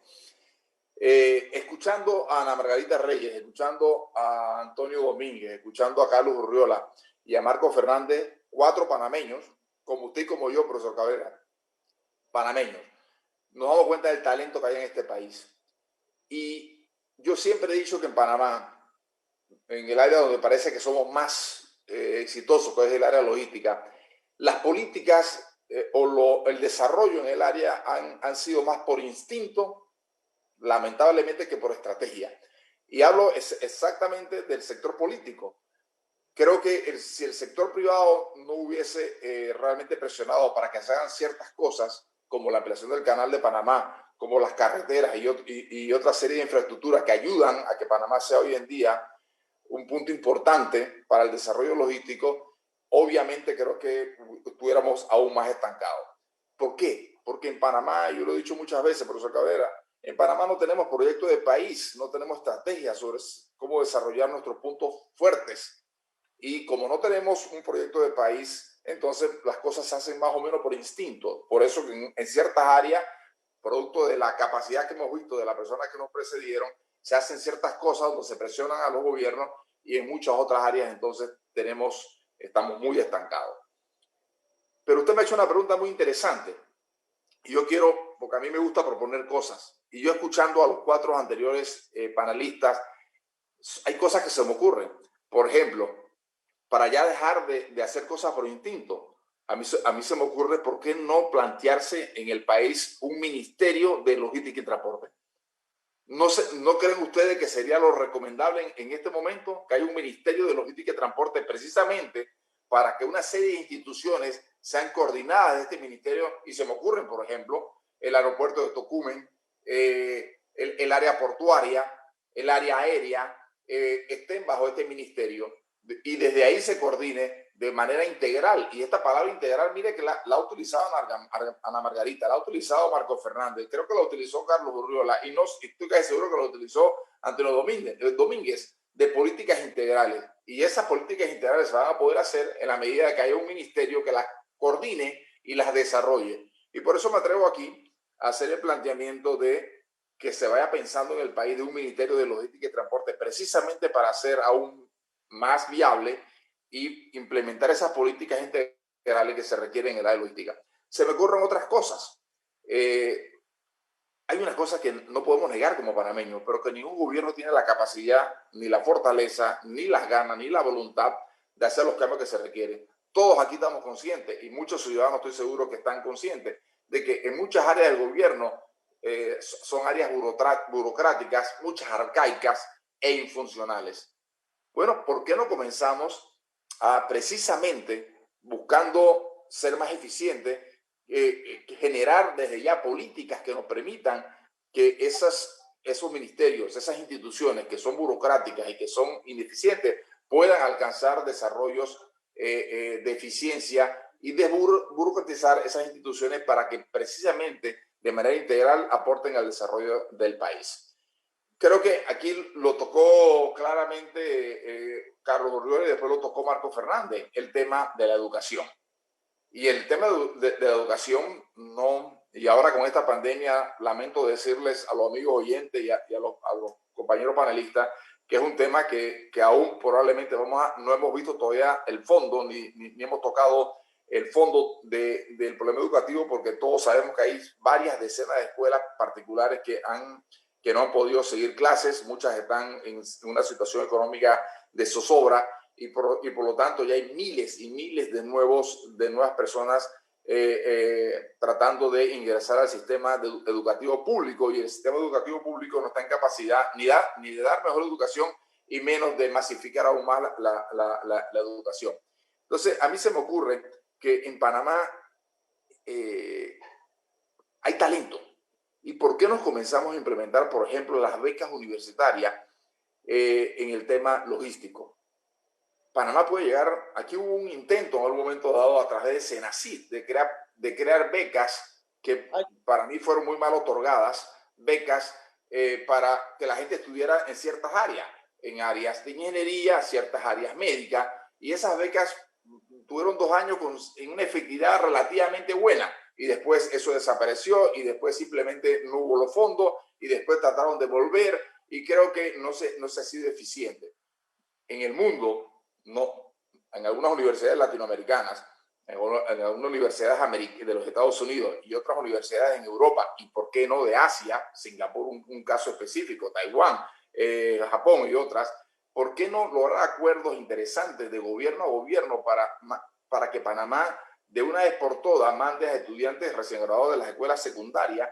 Escuchando a Ana Margarita Reyes, escuchando a Antonio Domínguez, escuchando a Carlos Urriola y a Marco Fernández, 4 panameños, como usted y como yo, profesor Cabrera, panameños, nos damos cuenta del talento que hay en este país. Y yo siempre he dicho que en Panamá, en el área donde parece que somos más exitosos, que es el área logística, las políticas el desarrollo en el área han sido más por instinto, lamentablemente, que por estrategia. Y hablo exactamente del sector político. Creo que si el sector privado no hubiese realmente presionado para que se hagan ciertas cosas, como la ampliación del canal de Panamá, como las carreteras y otra serie de infraestructuras que ayudan a que Panamá sea hoy en día un punto importante para el desarrollo logístico, obviamente creo que estuviéramos aún más estancados. ¿Por qué? Porque en Panamá, yo lo he dicho muchas veces, profesor Cabrera, en Panamá no tenemos proyecto de país, no tenemos estrategias sobre cómo desarrollar nuestros puntos fuertes. Y como no tenemos un proyecto de país, entonces las cosas se hacen más o menos por instinto. Por eso en ciertas áreas, producto de la capacidad que hemos visto de las personas que nos precedieron, se hacen ciertas cosas donde se presionan a los gobiernos y en muchas otras áreas entonces estamos muy estancados. Pero usted me ha hecho una pregunta muy interesante. Y yo quiero, porque a mí me gusta proponer cosas, y yo escuchando a los 4 anteriores panelistas, hay cosas que se me ocurren. Por ejemplo, para ya dejar de hacer cosas por instinto, a mí se me ocurre por qué no plantearse en el país un ministerio de logística y transporte. ¿No creen ustedes que sería lo recomendable en este momento que haya un ministerio de logística y transporte precisamente para que una serie de instituciones sean coordinadas de este ministerio? Y se me ocurren, por ejemplo, el aeropuerto de Tocumen, el área portuaria, el área aérea, estén bajo este ministerio y desde ahí se coordine de manera integral. Y esta palabra integral, mire que la ha utilizado Ana Margarita, la ha utilizado Marco Fernández, creo que la utilizó Carlos Urriola y estoy casi seguro que la utilizó Antonio Domínguez, de políticas integrales. Y esas políticas integrales se van a poder hacer en la medida que haya un ministerio que las coordine y las desarrolle. Y por eso me atrevo aquí a hacer el planteamiento de que se vaya pensando en el país de un ministerio de logística y transporte, precisamente para hacer aún más viable y implementar esas políticas integrales que se requieren en el área logística. Se me ocurren otras cosas. Hay unas cosas que no podemos negar como panameños, pero que ningún gobierno tiene la capacidad, ni la fortaleza, ni las ganas, ni la voluntad de hacer los cambios que se requieren. Todos aquí estamos conscientes, y muchos ciudadanos estoy seguro que están conscientes, de que en muchas áreas del gobierno son áreas burocráticas, muchas arcaicas e infuncionales. Bueno, ¿por qué no comenzamos a precisamente, buscando ser más eficientes, generar desde ya políticas que nos permitan que esos ministerios, esas instituciones que son burocráticas y que son ineficientes, puedan alcanzar desarrollos de eficiencia y desburocratizar esas instituciones para que precisamente de manera integral aporten al desarrollo del país? Creo que aquí lo tocó claramente Carlos Urriola y después lo tocó Marco Fernández, el tema de la educación. Y el tema de la educación, no, y ahora con esta pandemia, lamento decirles a los amigos oyentes y a los compañeros panelistas que es un tema que aún probablemente no hemos visto todavía el fondo, ni hemos tocado el fondo del problema educativo, porque todos sabemos que hay varias decenas de escuelas particulares que no han podido seguir clases, muchas están en una situación económica de zozobra, y por lo tanto ya hay miles y miles de nuevas personas tratando de ingresar al sistema educativo público, y el sistema educativo público no está en capacidad ni de dar mejor educación y menos de masificar aún más la educación. Entonces, a mí se me ocurre que en Panamá hay talento. ¿Y por qué nos comenzamos a implementar, por ejemplo, las becas universitarias en el tema logístico? Panamá puede llegar, aquí hubo un intento en algún momento dado a través de Senacid de crear becas que para mí fueron muy mal otorgadas, becas para que la gente estudiara en ciertas áreas, en áreas de ingeniería, ciertas áreas médicas, y esas becas tuvieron 2 años en una efectividad relativamente buena, y después eso desapareció y después simplemente no hubo los fondos y después trataron de volver y creo que no se ha sido eficiente. En el mundo, no, en algunas universidades latinoamericanas, en algunas universidades de los Estados Unidos y otras universidades en Europa, y por qué no de Asia, Singapur un caso específico, Taiwán, Japón y otras, ¿por qué no lograr acuerdos interesantes de gobierno a gobierno para que Panamá de una vez por todas mande a estudiantes recién graduados de las escuelas secundarias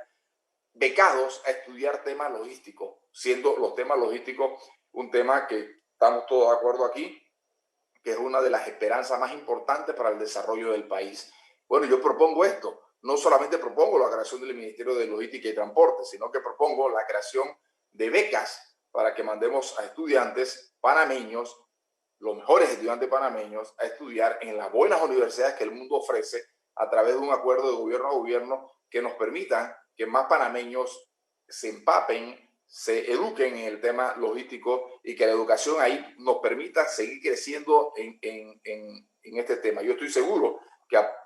becados a estudiar temas logísticos, siendo los temas logísticos un tema que estamos todos de acuerdo aquí, que es una de las esperanzas más importantes para el desarrollo del país? Bueno, yo propongo esto. No solamente propongo la creación del Ministerio de Logística y Transporte, sino que propongo la creación de becas para que mandemos a estudiantes panameños, los mejores estudiantes panameños, a estudiar en las buenas universidades que el mundo ofrece a través de un acuerdo de gobierno a gobierno que nos permitan que más panameños se empapen, se eduquen en el tema logístico y que la educación ahí nos permita seguir creciendo en este tema. Yo estoy seguro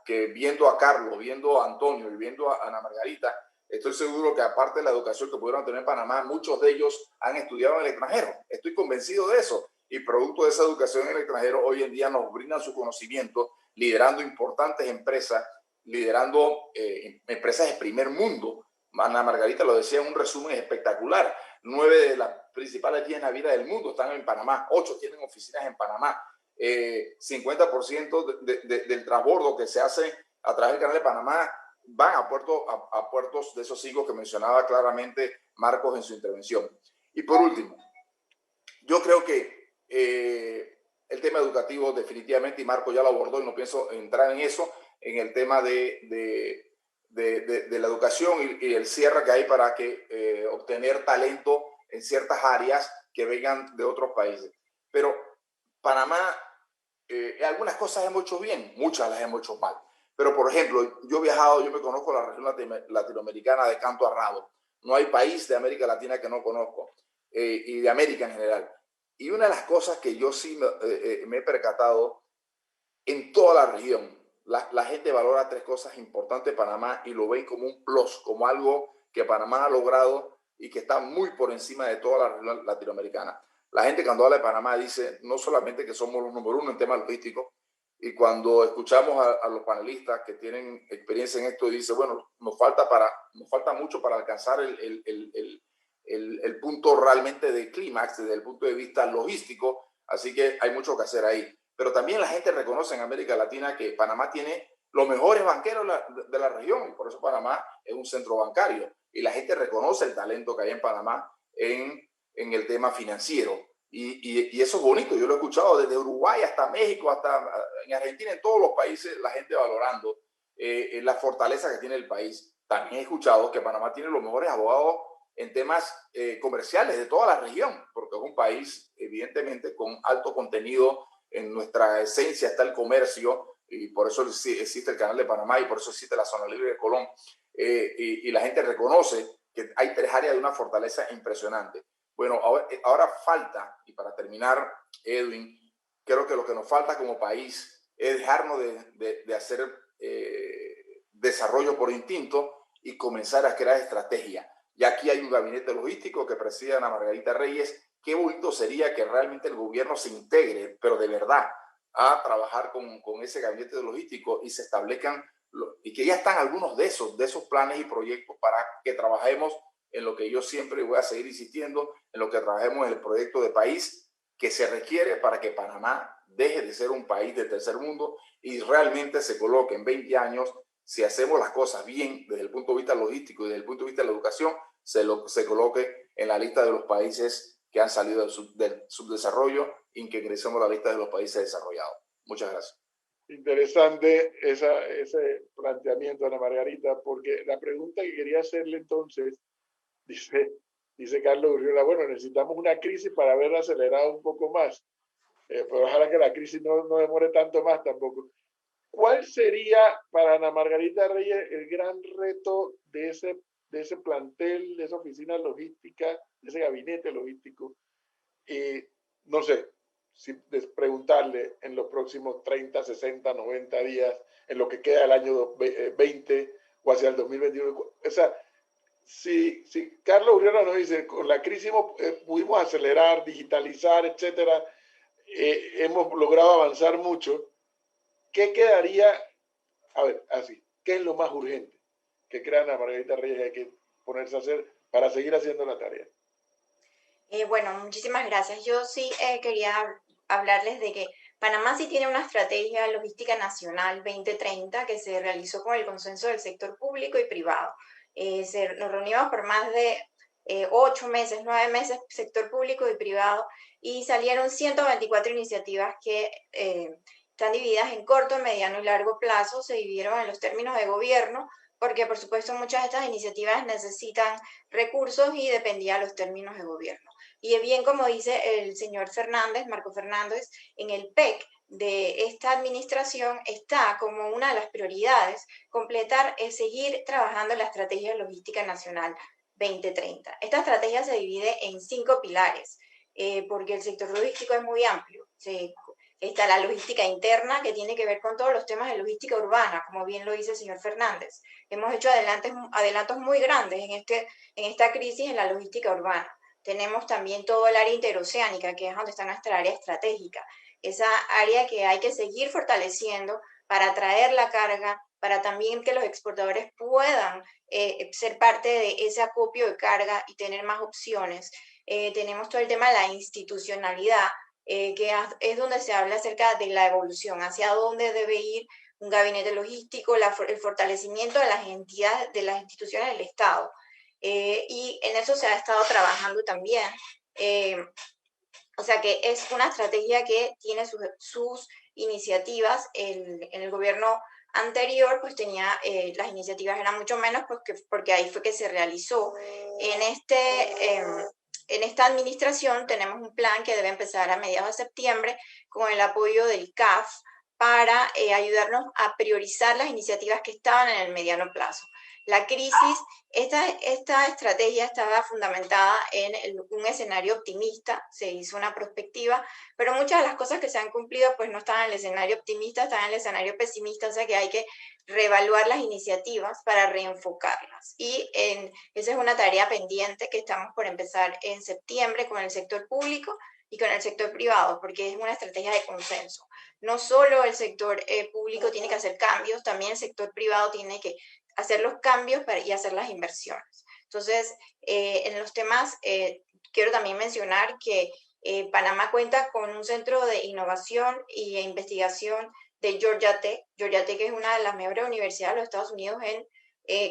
que viendo a Carlos, viendo a Antonio y viendo a Ana Margarita, estoy seguro que aparte de la educación que pudieron tener en Panamá, muchos de ellos han estudiado en el extranjero. Estoy convencido de eso. Y producto de esa educación en el extranjero, hoy en día nos brindan su conocimiento, liderando importantes empresas, liderando empresas de primer mundo. Ana Margarita lo decía en un resumen espectacular. 9 de las principales 10 navieras del mundo están en Panamá, 8 tienen oficinas en Panamá. 50% del transbordo que se hace a través del canal de Panamá van a puertos de esos 5 que mencionaba claramente Marcos en su intervención. Y por último, yo creo que el tema educativo definitivamente, y Marco ya lo abordó y no pienso entrar en eso, en el tema de la educación y el cierre que hay para que obtener talento en ciertas áreas que vengan de otros países. Pero Panamá, algunas cosas hemos hecho bien, muchas las hemos hecho mal. Pero, por ejemplo, yo he viajado, yo me conozco la región latinoamericana de canto a rabo. No hay país de América Latina que no conozco, y de América en general. Y una de las cosas que yo sí me he percatado en toda la región, la gente valora 3 cosas importantes de Panamá y lo ven como un plus, como algo que Panamá ha logrado y que está muy por encima de toda la región latinoamericana. La gente cuando habla de Panamá dice no solamente que somos los número 1 en temas logísticos, y cuando escuchamos a los panelistas que tienen experiencia en esto, dice, bueno, nos falta mucho para alcanzar el punto realmente de clímax desde el punto de vista logístico, así que hay mucho que hacer ahí. Pero también la gente reconoce en América Latina que Panamá tiene los mejores banqueros de la región, y por eso Panamá es un centro bancario, y la gente reconoce el talento que hay en Panamá en el tema financiero. Y eso es bonito, yo lo he escuchado desde Uruguay hasta México, hasta en Argentina, en todos los países, la gente valorando la fortaleza que tiene el país. También he escuchado que Panamá tiene los mejores abogados en temas comerciales de toda la región, porque es un país evidentemente con alto contenido. En nuestra esencia está el comercio, y por eso existe el Canal de Panamá y por eso existe la Zona Libre de Colón. Y la gente reconoce que hay 3 áreas de una fortaleza impresionante. Bueno, ahora falta, y para terminar, Edwin, creo que lo que nos falta como país es dejarnos de hacer desarrollo por instinto y comenzar a crear estrategia. Y aquí hay un gabinete logístico que preside Ana Margarita Reyes. Qué bonito sería que realmente el gobierno se integre, pero de verdad, a trabajar con ese gabinete logístico y se establezcan, y que ya están algunos de esos planes y proyectos para que trabajemos en lo que yo siempre voy a seguir insistiendo, en lo que trabajemos en el proyecto de país que se requiere para que Panamá deje de ser un país de tercer mundo y realmente se coloque en 20 años, si hacemos las cosas bien desde el punto de vista logístico y desde el punto de vista de la educación, se coloque en la lista de los países que han salido del subdesarrollo y que ingresemos a la lista de los países desarrollados. Muchas gracias. Interesante ese planteamiento, Ana Margarita, porque la pregunta que quería hacerle entonces, dice Carlos Urriola, bueno, necesitamos una crisis para haberla acelerado un poco más, pero ojalá que la crisis no demore tanto más tampoco. ¿Cuál sería para Ana Margarita Reyes el gran reto de ese plantel, de esa oficina logística, de ese gabinete logístico? No sé, si preguntarle en los próximos 30, 60, 90 días, en lo que queda del año 20 o hacia el 2021. O sea, Sí, sí. Carlos Urriola nos dice, con la crisis pudimos acelerar, digitalizar, etcétera. Hemos logrado avanzar mucho. ¿Qué quedaría? A ver, así, ¿qué es lo más urgente que crean a Margarita Reyes hay que ponerse a hacer para seguir haciendo la tarea? Bueno, muchísimas gracias. Yo sí quería hablarles de que Panamá sí tiene una estrategia logística nacional 2030 que se realizó con el consenso del sector público y privado. Nos reunimos por más de 8 meses, 9 meses, sector público y privado, y salieron 124 iniciativas que están divididas en corto, mediano y largo plazo, se dividieron en los términos de gobierno, porque por supuesto muchas de estas iniciativas necesitan recursos y dependía de los términos de gobierno. Y bien, como dice el señor Fernández, Marco Fernández, en el PEC de esta administración está como una de las prioridades completar, seguir trabajando en la Estrategia Logística Nacional 2030. Esta estrategia se divide en 5 pilares, porque el sector logístico es muy amplio. Está la logística interna, que tiene que ver con todos los temas de logística urbana, como bien lo dice el señor Fernández. Hemos hecho adelantos muy grandes en esta crisis en la logística urbana. Tenemos también todo el área interoceánica, que es donde está nuestra área estratégica. Esa área que hay que seguir fortaleciendo para atraer la carga, para también que los exportadores puedan ser parte de ese acopio de carga y tener más opciones. Tenemos todo el tema de la institucionalidad, que es donde se habla acerca de la evolución, hacia dónde debe ir un gabinete logístico, el fortalecimiento de las entidades, de las instituciones del Estado. Y en eso se ha estado trabajando también. O sea que es una estrategia que tiene sus iniciativas. En el gobierno anterior pues tenía, las iniciativas eran mucho menos porque ahí fue que se realizó. En esta administración tenemos un plan que debe empezar a mediados de septiembre con el apoyo del CAF para ayudarnos a priorizar las iniciativas que estaban en el mediano plazo. La crisis, esta estrategia estaba fundamentada en un escenario optimista, se hizo una prospectiva, pero muchas de las cosas que se han cumplido pues no estaban en el escenario optimista, estaban en el escenario pesimista, o sea que hay que reevaluar las iniciativas para reenfocarlas. Y esa es una tarea pendiente que estamos por empezar en septiembre con el sector público y con el sector privado, porque es una estrategia de consenso. No solo el sector público tiene que hacer cambios, también el sector privado tiene que hacer los cambios y hacer las inversiones. Entonces, en los temas, quiero también mencionar que Panamá cuenta con un centro de innovación e investigación de Georgia Tech. Georgia Tech es una de las mejores universidades de los Estados Unidos en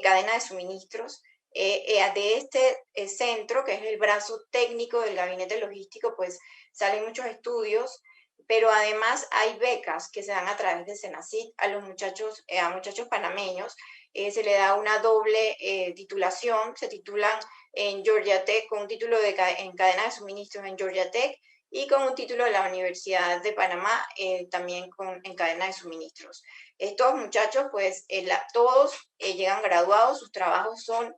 cadena de suministros. De este centro, que es el brazo técnico del gabinete logístico, pues salen muchos estudios, pero además hay becas que se dan a través de Senacid a muchachos panameños. Se le da una doble titulación, se titulan en Georgia Tech con un título en cadena de suministros en Georgia Tech y con un título de la Universidad de Panamá también en cadena de suministros. Estos muchachos, pues todos llegan graduados, sus trabajos son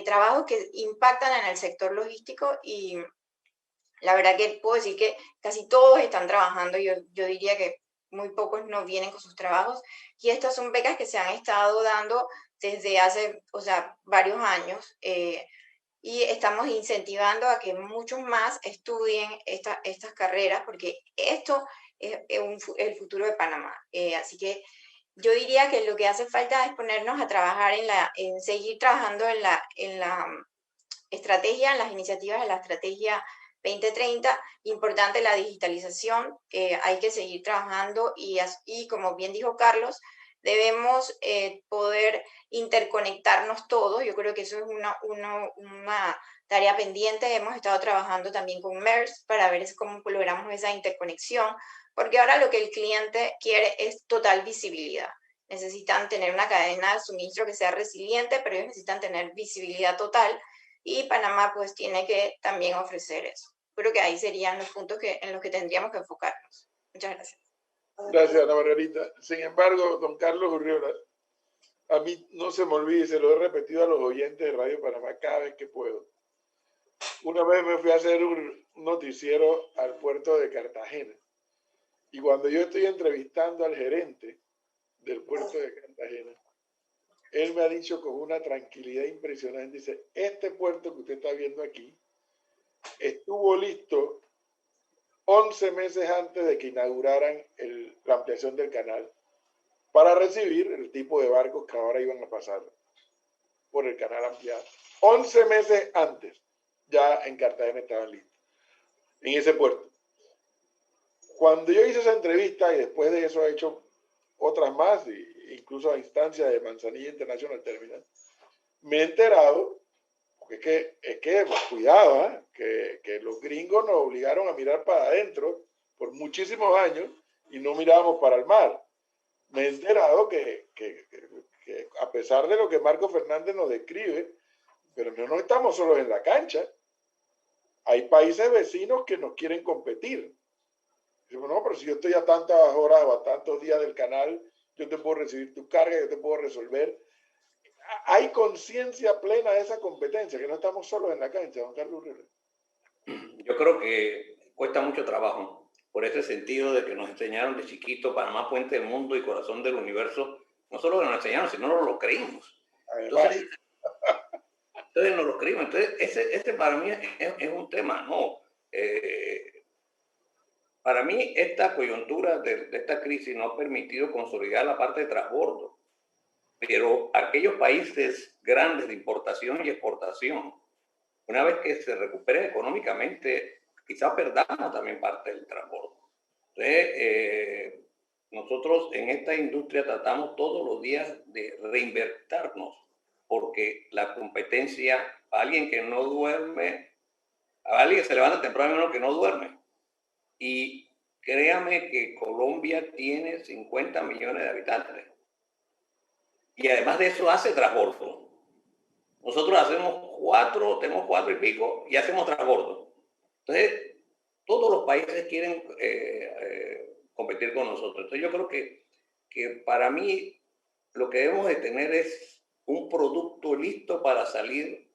trabajos que impactan en el sector logístico y la verdad que puedo decir que casi todos están trabajando, yo diría que muy pocos no vienen con sus trabajos, y estas son becas que se han estado dando desde hace, varios años, y estamos incentivando a que muchos más estudien estas carreras, porque esto es el futuro de Panamá. Así que yo diría que lo que hace falta es ponernos a trabajar en seguir trabajando en la estrategia, en las iniciativas de la estrategia 2030, importante la digitalización, hay que seguir trabajando y como bien dijo Carlos, debemos poder interconectarnos todos. Yo creo que eso es una tarea pendiente. Hemos estado trabajando también con MERS para ver cómo logramos esa interconexión, porque ahora lo que el cliente quiere es total visibilidad. Necesitan tener una cadena de suministro que sea resiliente, pero ellos necesitan tener visibilidad total. Y Panamá pues tiene que también ofrecer eso. Creo que ahí serían los puntos en los que tendríamos que enfocarnos. Muchas gracias. Gracias, Ana Margarita. Sin embargo, don Carlos Urriola, a mí no se me olvide, se lo he repetido a los oyentes de Radio Panamá cada vez que puedo. Una vez me fui a hacer un noticiero al puerto de Cartagena y cuando yo estoy entrevistando al gerente del puerto de Cartagena, él me ha dicho con una tranquilidad impresionante, dice, este puerto que usted está viendo aquí estuvo listo 11 meses antes de que inauguraran la ampliación del canal para recibir el tipo de barcos que ahora iban a pasar por el canal ampliado. 11 meses antes ya en Cartagena estaban listos, en ese puerto. Cuando yo hice esa entrevista y después de eso he hecho otras más, incluso a instancia de Manzanilla International Terminal, me he enterado, porque es que cuidado, que los gringos nos obligaron a mirar para adentro por muchísimos años y no mirábamos para el mar. Me he enterado que a pesar de lo que Marco Fernández nos describe, pero no estamos solos en la cancha. Hay países vecinos que nos quieren competir. Digo, no, pero si yo estoy a tantas horas o a tantos días del canal, yo te puedo recibir tu carga, yo te puedo resolver. Hay conciencia plena de esa competencia, que no estamos solos en la cancha, don Carlos Urriola. Yo creo que cuesta mucho trabajo, por ese sentido de que nos enseñaron de chiquito, Panamá, puente del mundo y corazón del universo. No solo que nos enseñaron, sino nos lo creímos. Entonces nos lo creímos. Entonces, ese para mí es un tema, ¿no? Para mí, esta coyuntura de esta crisis no ha permitido consolidar la parte de transbordo. Pero aquellos países grandes de importación y exportación, una vez que se recuperen económicamente, quizás perdamos también parte del transbordo. Entonces, nosotros en esta industria tratamos todos los días de reinvertirnos, porque la competencia, a alguien que no duerme, a alguien que se levanta temprano que no duerme. Y créame que Colombia tiene 50 millones de habitantes. Y además de eso hace transbordo. Nosotros tenemos 4 y pico y hacemos transbordo. Entonces, todos los países quieren competir con nosotros. Entonces, yo creo que para mí lo que debemos de tener es un producto listo para salir,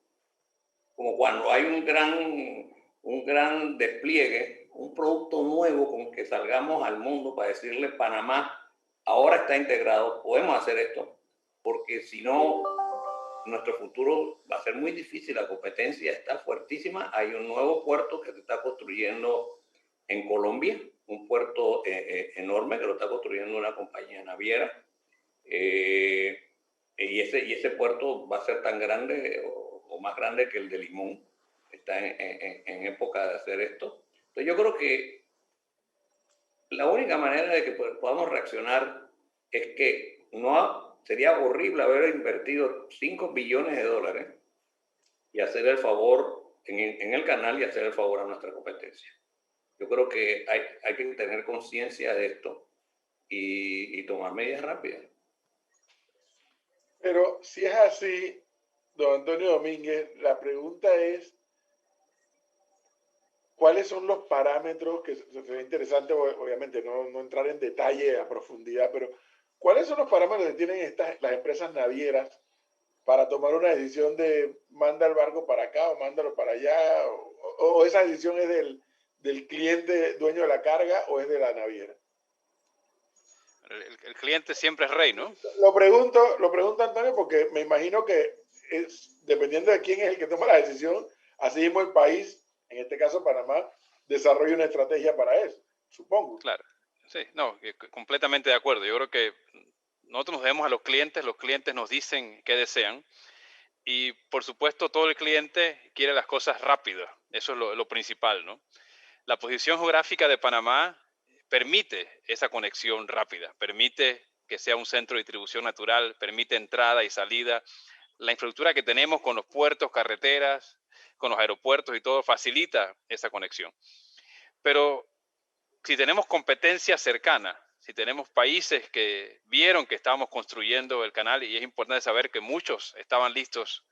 como cuando hay un gran despliegue, un producto nuevo con que salgamos al mundo para decirle, Panamá ahora está integrado, podemos hacer esto. Porque si no, nuestro futuro va a ser muy difícil. La competencia está fuertísima. Hay un nuevo puerto que se está construyendo en Colombia, un puerto enorme que lo está construyendo una compañía naviera. Y ese puerto va a ser tan grande o más grande que el de Limón. Está en época de hacer esto. Entonces yo creo que la única manera de que podamos reaccionar es que sería horrible haber invertido 5 billones de dólares y hacer el favor en el canal y hacer el favor a nuestra competencia. Yo creo que hay que tener conciencia de esto y tomar medidas rápidas. Pero si es así, don Antonio Domínguez, la pregunta es, ¿cuáles son los parámetros que sería interesante, obviamente, no entrar en detalle a profundidad, pero ¿cuáles son los parámetros que tienen las empresas navieras para tomar una decisión de manda el barco para acá o mándalo para allá? ¿O esa decisión es del cliente dueño de la carga o es de la naviera? El cliente siempre es rey, ¿no? Lo pregunto, Antonio, porque me imagino que dependiendo de quién es el que toma la decisión, así mismo el país, en este caso Panamá, desarrolla una estrategia para eso, supongo. Claro, sí, no, completamente de acuerdo. Yo creo que nosotros nos debemos a los clientes nos dicen qué desean y por supuesto todo el cliente quiere las cosas rápidas, eso es lo principal, ¿no? La posición geográfica de Panamá permite esa conexión rápida, permite que sea un centro de distribución natural, permite entrada y salida. La infraestructura que tenemos con los puertos, carreteras, con los aeropuertos y todo facilita esa conexión. Pero si tenemos competencia cercana, si tenemos países que vieron que estábamos construyendo el canal, y es importante saber que muchos estaban listos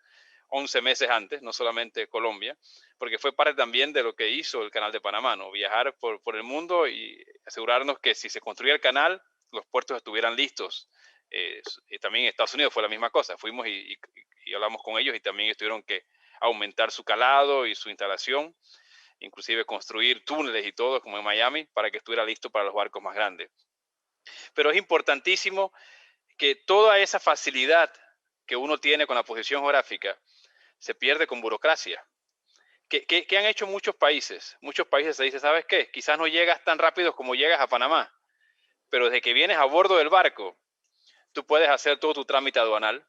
11 meses antes, no solamente Colombia, porque fue parte también de lo que hizo el Canal de Panamá, ¿no? Viajar por el mundo y asegurarnos que si se construía el canal, los puertos estuvieran listos. Y también en Estados Unidos fue la misma cosa. Fuimos y hablamos con ellos y también tuvieron que aumentar su calado y su instalación, inclusive construir túneles y todo, como en Miami, para que estuviera listo para los barcos más grandes. Pero es importantísimo que toda esa facilidad que uno tiene con la posición geográfica se pierde con burocracia. ¿Qué han hecho muchos países? Muchos países se dicen, ¿sabes qué? Quizás no llegas tan rápido como llegas a Panamá, pero desde que vienes a bordo del barco, tú puedes hacer todo tu trámite aduanal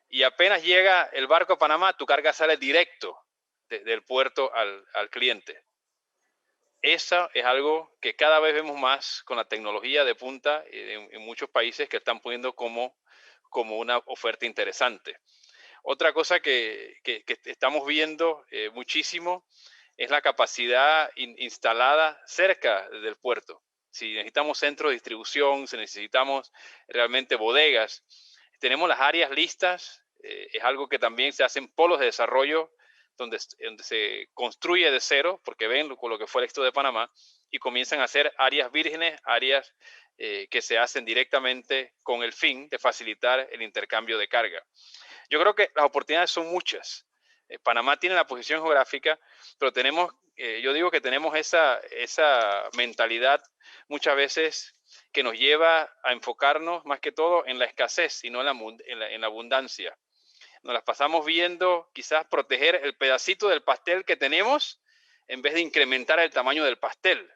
y apenas llega el barco a Panamá, tu carga sale directo del puerto al cliente. Eso es algo que cada vez vemos más con la tecnología de punta en muchos países que están poniendo como una oferta interesante. Otra cosa que estamos viendo muchísimo es la capacidad instalada cerca del puerto. Si necesitamos centros de distribución, si necesitamos realmente bodegas, tenemos las áreas listas. Es algo que también se hacen polos de desarrollo donde se construye de cero, porque ven con lo que fue el éxito de Panamá, y comienzan a hacer áreas vírgenes, áreas que se hacen directamente con el fin de facilitar el intercambio de carga. Yo creo que las oportunidades son muchas. Panamá tiene la posición geográfica, pero tenemos, yo digo que tenemos esa mentalidad muchas veces que nos lleva a enfocarnos más que todo en la escasez y no en la abundancia. Nos las pasamos viendo quizás proteger el pedacito del pastel que tenemos en vez de incrementar el tamaño del pastel.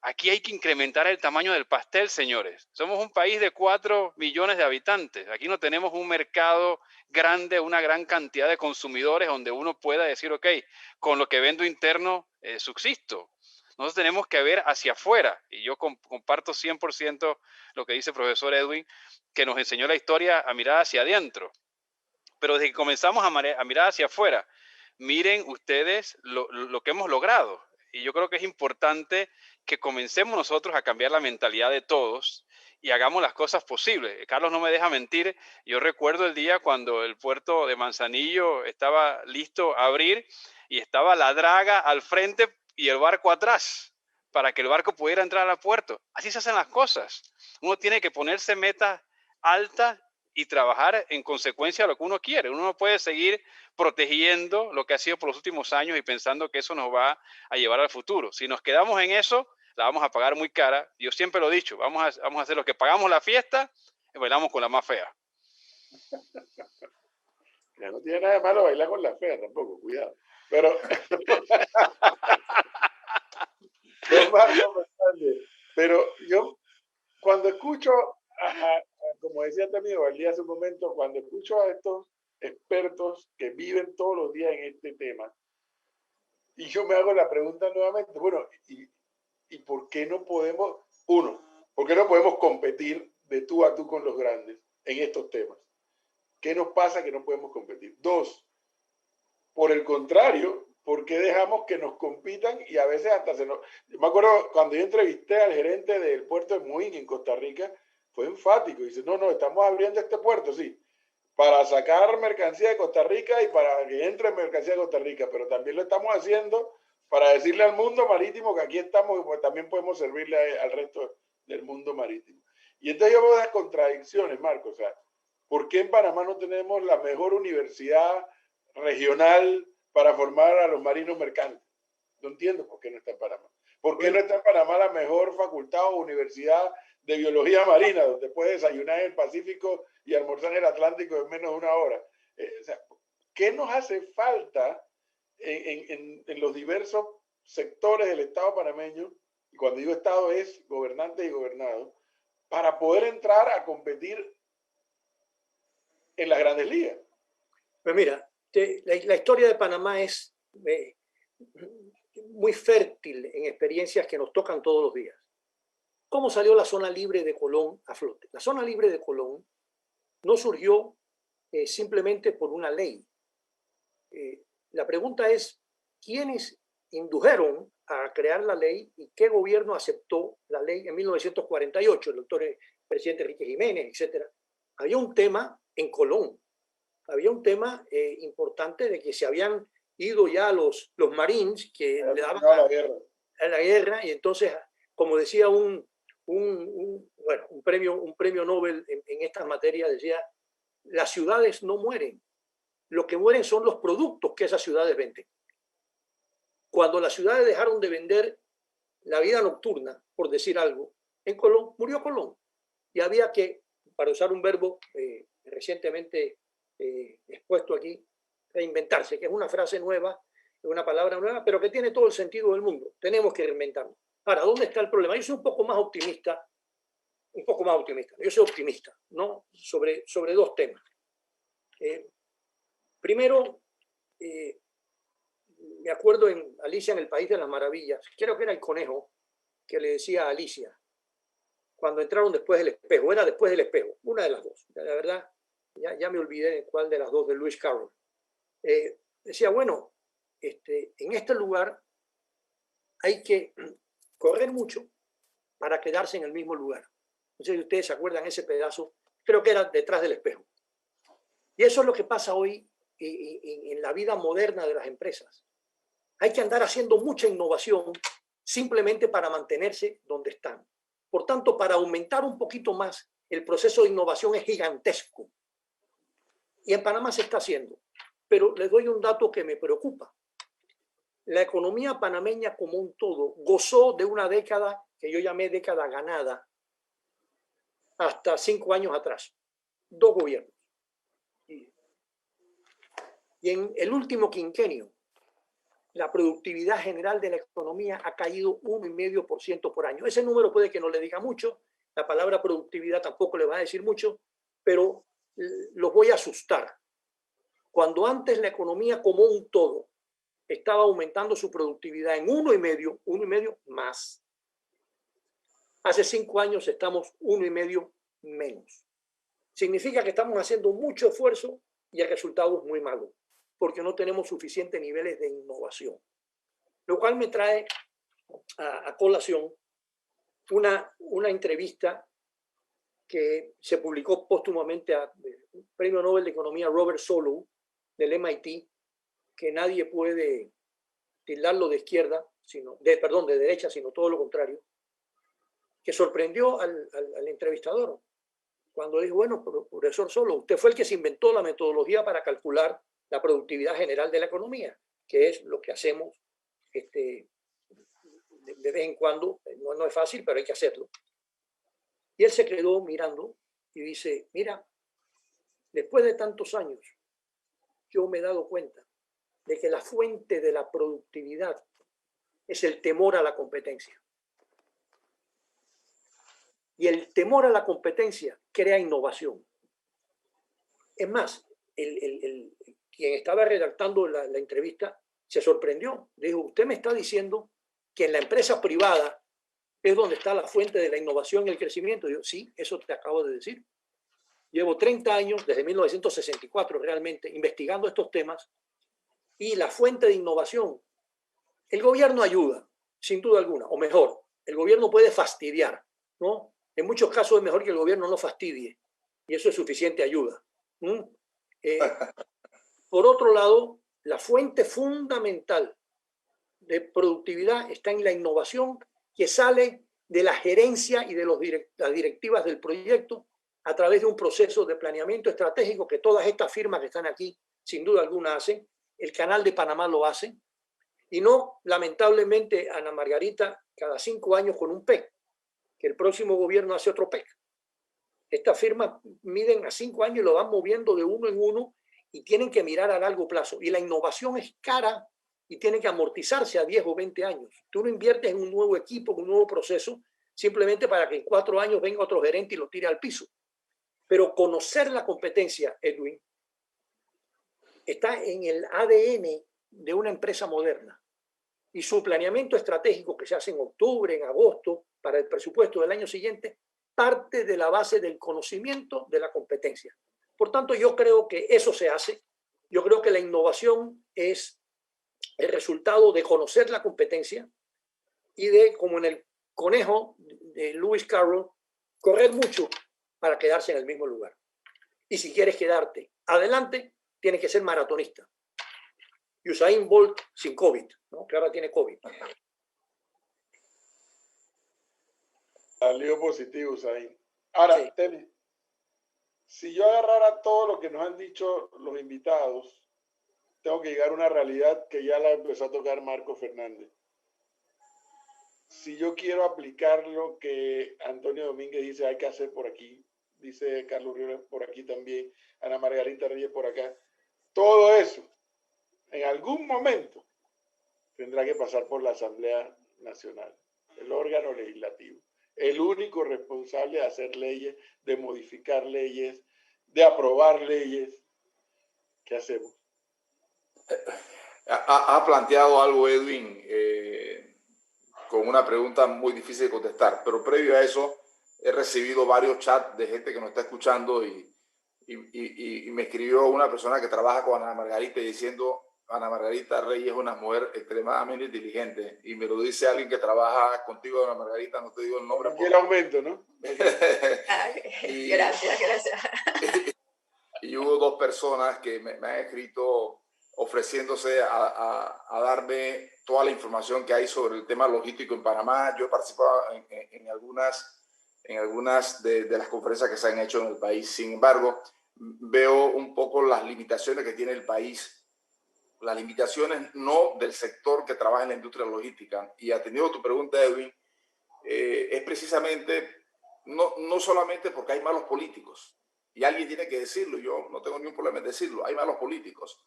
Aquí hay que incrementar el tamaño del pastel, señores. Somos un país de 4 millones de habitantes. Aquí no tenemos un mercado grande, una gran cantidad de consumidores donde uno pueda decir, ok, con lo que vendo interno subsisto. Nosotros tenemos que ver hacia afuera. Y yo comparto 100% lo que dice el profesor Edwin, que nos enseñó la historia a mirar hacia adentro. Pero desde que comenzamos a mirar hacia afuera, miren ustedes lo que hemos logrado. Y yo creo que es importante que comencemos nosotros a cambiar la mentalidad de todos y hagamos las cosas posibles. Carlos no me deja mentir. Yo recuerdo el día cuando el puerto de Manzanillo estaba listo a abrir y estaba la draga al frente y el barco atrás para que el barco pudiera entrar al puerto. Así se hacen las cosas. Uno tiene que ponerse metas altas y trabajar en consecuencia de lo que uno quiere. Uno no puede seguir protegiendo lo que ha sido por los últimos años y pensando que eso nos va a llevar al futuro. Si nos quedamos en eso, la vamos a pagar muy cara. Yo siempre lo he dicho, vamos a hacer lo que pagamos la fiesta y bailamos con la más fea. Ya no tiene nada de malo bailar con la fea tampoco, cuidado. Pero, pero yo cuando escucho como decía también Valdía hace un momento, cuando escucho a estos expertos que viven todos los días en este tema, y yo me hago la pregunta nuevamente, bueno, ¿y por qué no podemos, por qué no podemos competir de tú a tú con los grandes en estos temas? ¿Qué nos pasa que no podemos competir? 2, por el contrario, ¿por qué dejamos que nos compitan y a veces hasta se nos... Yo me acuerdo cuando yo entrevisté al gerente del puerto de Moín en Costa Rica, fue enfático. Dice, no, estamos abriendo este puerto, sí, para sacar mercancía de Costa Rica y para que entre mercancía de Costa Rica, pero también lo estamos haciendo para decirle al mundo marítimo que aquí estamos y pues también podemos servirle al resto del mundo marítimo. Y entonces yo veo las contradicciones, Marco. O sea, ¿por qué en Panamá no tenemos la mejor universidad regional para formar a los marinos mercantes? No entiendo por qué no está en Panamá. ¿Por qué no está en Panamá la mejor facultad o universidad de biología marina, donde puedes desayunar en el Pacífico y almorzar en el Atlántico en menos de 1 hora? O sea, ¿qué nos hace falta en los diversos sectores del Estado panameño? Y cuando digo Estado es gobernantes y gobernados, para poder entrar a competir en las grandes ligas. Pues mira, la historia de Panamá es muy fértil en experiencias que nos tocan todos los días. ¿Cómo salió la zona libre de Colón a flote? La zona libre de Colón no surgió simplemente por una ley. La pregunta es, ¿quiénes indujeron a crear la ley y qué gobierno aceptó la ley en 1948? El doctor presidente Enrique Jiménez, etc. Había un tema en Colón. Había un tema importante de que se habían ido ya los Marines que le daban a la guerra, y entonces, como decía un premio Nobel en estas materias, decía, las ciudades no mueren, lo que mueren son los productos que esas ciudades venden. Cuando las ciudades dejaron de vender la vida nocturna, por decir algo, en Colón, murió Colón. Y había que, para usar un verbo recientemente expuesto aquí, reinventarse, que es una frase nueva, es una palabra nueva, pero que tiene todo el sentido del mundo. Tenemos que reinventarnos. Ahora, ¿dónde está el problema? Yo soy un poco más optimista. Yo soy optimista, ¿no? Sobre dos temas. Primero, me acuerdo en Alicia en el País de las Maravillas, creo que era el conejo que le decía a Alicia, cuando entraron después del espejo, era después del espejo, una de las dos, la verdad, ya me olvidé de cuál de las dos, de Lewis Carroll. Decía, bueno, en este lugar hay que correr mucho para quedarse en el mismo lugar. No sé si ustedes se acuerdan ese pedazo, creo que era detrás del espejo. Y eso es lo que pasa hoy en la vida moderna de las empresas. Hay que andar haciendo mucha innovación simplemente para mantenerse donde están. Por tanto, para aumentar un poquito más, el proceso de innovación es gigantesco. Y en Panamá se está haciendo. Pero les doy un dato que me preocupa. La economía panameña como un todo gozó de una década que yo llamé década ganada hasta 5 años atrás. 2 gobiernos. Y en el último quinquenio, la productividad general de la economía ha caído 1,5% por año. Ese número puede que no le diga mucho, la palabra productividad tampoco le va a decir mucho, pero los voy a asustar. Cuando antes la economía como un todo estaba aumentando su productividad en 1,5 más. Hace 5 años estamos 1,5 menos. Significa que estamos haciendo mucho esfuerzo y el resultado es muy malo, porque no tenemos suficientes niveles de innovación. Lo cual me trae a colación una entrevista que se publicó póstumamente al Premio Nobel de Economía Robert Solow del MIT, que nadie puede tildarlo de izquierda, de derecha, sino todo lo contrario, que sorprendió al entrevistador cuando dijo, bueno, profesor Solow, usted fue el que se inventó la metodología para calcular la productividad general de la economía, que es lo que hacemos de vez en cuando, no es fácil, pero hay que hacerlo. Y él se quedó mirando y dice, mira, después de tantos años, yo me he dado cuenta de que la fuente de la productividad es el temor a la competencia. Y el temor a la competencia crea innovación. Es más, quien estaba redactando la entrevista se sorprendió. Dijo, usted me está diciendo que en la empresa privada es donde está la fuente de la innovación y el crecimiento. Yo, sí, eso te acabo de decir. Llevo 30 años, desde 1964 realmente, investigando estos temas y la fuente de innovación, el gobierno ayuda, sin duda alguna, o mejor, el gobierno puede fastidiar, ¿no? En muchos casos es mejor que el gobierno no fastidie y eso es suficiente ayuda. Por otro lado, la fuente fundamental de productividad está en la innovación que sale de la gerencia y de las directivas del proyecto a través de un proceso de planeamiento estratégico que todas estas firmas que están aquí, sin duda alguna, hacen. El Canal de Panamá lo hace. Y no, lamentablemente, Ana Margarita, cada 5 años con un PEC, que el próximo gobierno hace otro PEC. Estas firmas miden a 5 años y lo van moviendo de uno en uno y tienen que mirar a largo plazo. Y la innovación es cara y tiene que amortizarse a 10 o 20 años. Tú no inviertes en un nuevo equipo, en un nuevo proceso, simplemente para que en 4 años venga otro gerente y lo tire al piso. Pero conocer la competencia, Edwin, está en el ADN de una empresa moderna. Y su planeamiento estratégico que se hace en octubre, en agosto, para el presupuesto del año siguiente, parte de la base del conocimiento de la competencia. Por tanto, yo creo que eso se hace. Yo creo que la innovación es el resultado de conocer la competencia y de, como en el conejo de Lewis Carroll, correr mucho para quedarse en el mismo lugar. Y si quieres quedarte adelante, tienes que ser maratonista. Usain Bolt sin COVID, ¿no? Que ahora tiene COVID. Salió positivo, Usain. Ahora, sí. Teli, si yo agarrara todo lo que nos han dicho los invitados, tengo que llegar a una realidad que ya la empezó a tocar Marco Fernández. Si yo quiero aplicar lo que Antonio Domínguez dice hay que hacer por aquí, dice Carlos Rivera por aquí también, Ana Margarita Reyes por acá. Todo eso, en algún momento, tendrá que pasar por la Asamblea Nacional, el órgano legislativo, el único responsable de hacer leyes, de modificar leyes, de aprobar leyes. ¿Qué hacemos? Ha planteado algo, Edwin, con una pregunta muy difícil de contestar, pero previo a eso he recibido varios chats de gente que nos está escuchando y me escribió una persona que trabaja con Ana Margarita diciendo: Ana Margarita Reyes es una mujer extremadamente inteligente, y me lo dice alguien que trabaja contigo, Ana Margarita, no te digo el nombre. Aquí el aumento, ¿no? Gracias. Y hubo dos personas que me han escrito ofreciéndose a darme toda la información que hay sobre el tema logístico en Panamá. Yo he participado en algunas de las conferencias que se han hecho en el país. Sin embargo, veo un poco las limitaciones que tiene el país, las limitaciones no del sector que trabaja en la industria logística. Y atendiendo tu pregunta, Edwin, es precisamente no solamente porque hay malos políticos, y alguien tiene que decirlo, yo no tengo ningún problema en decirlo, hay malos políticos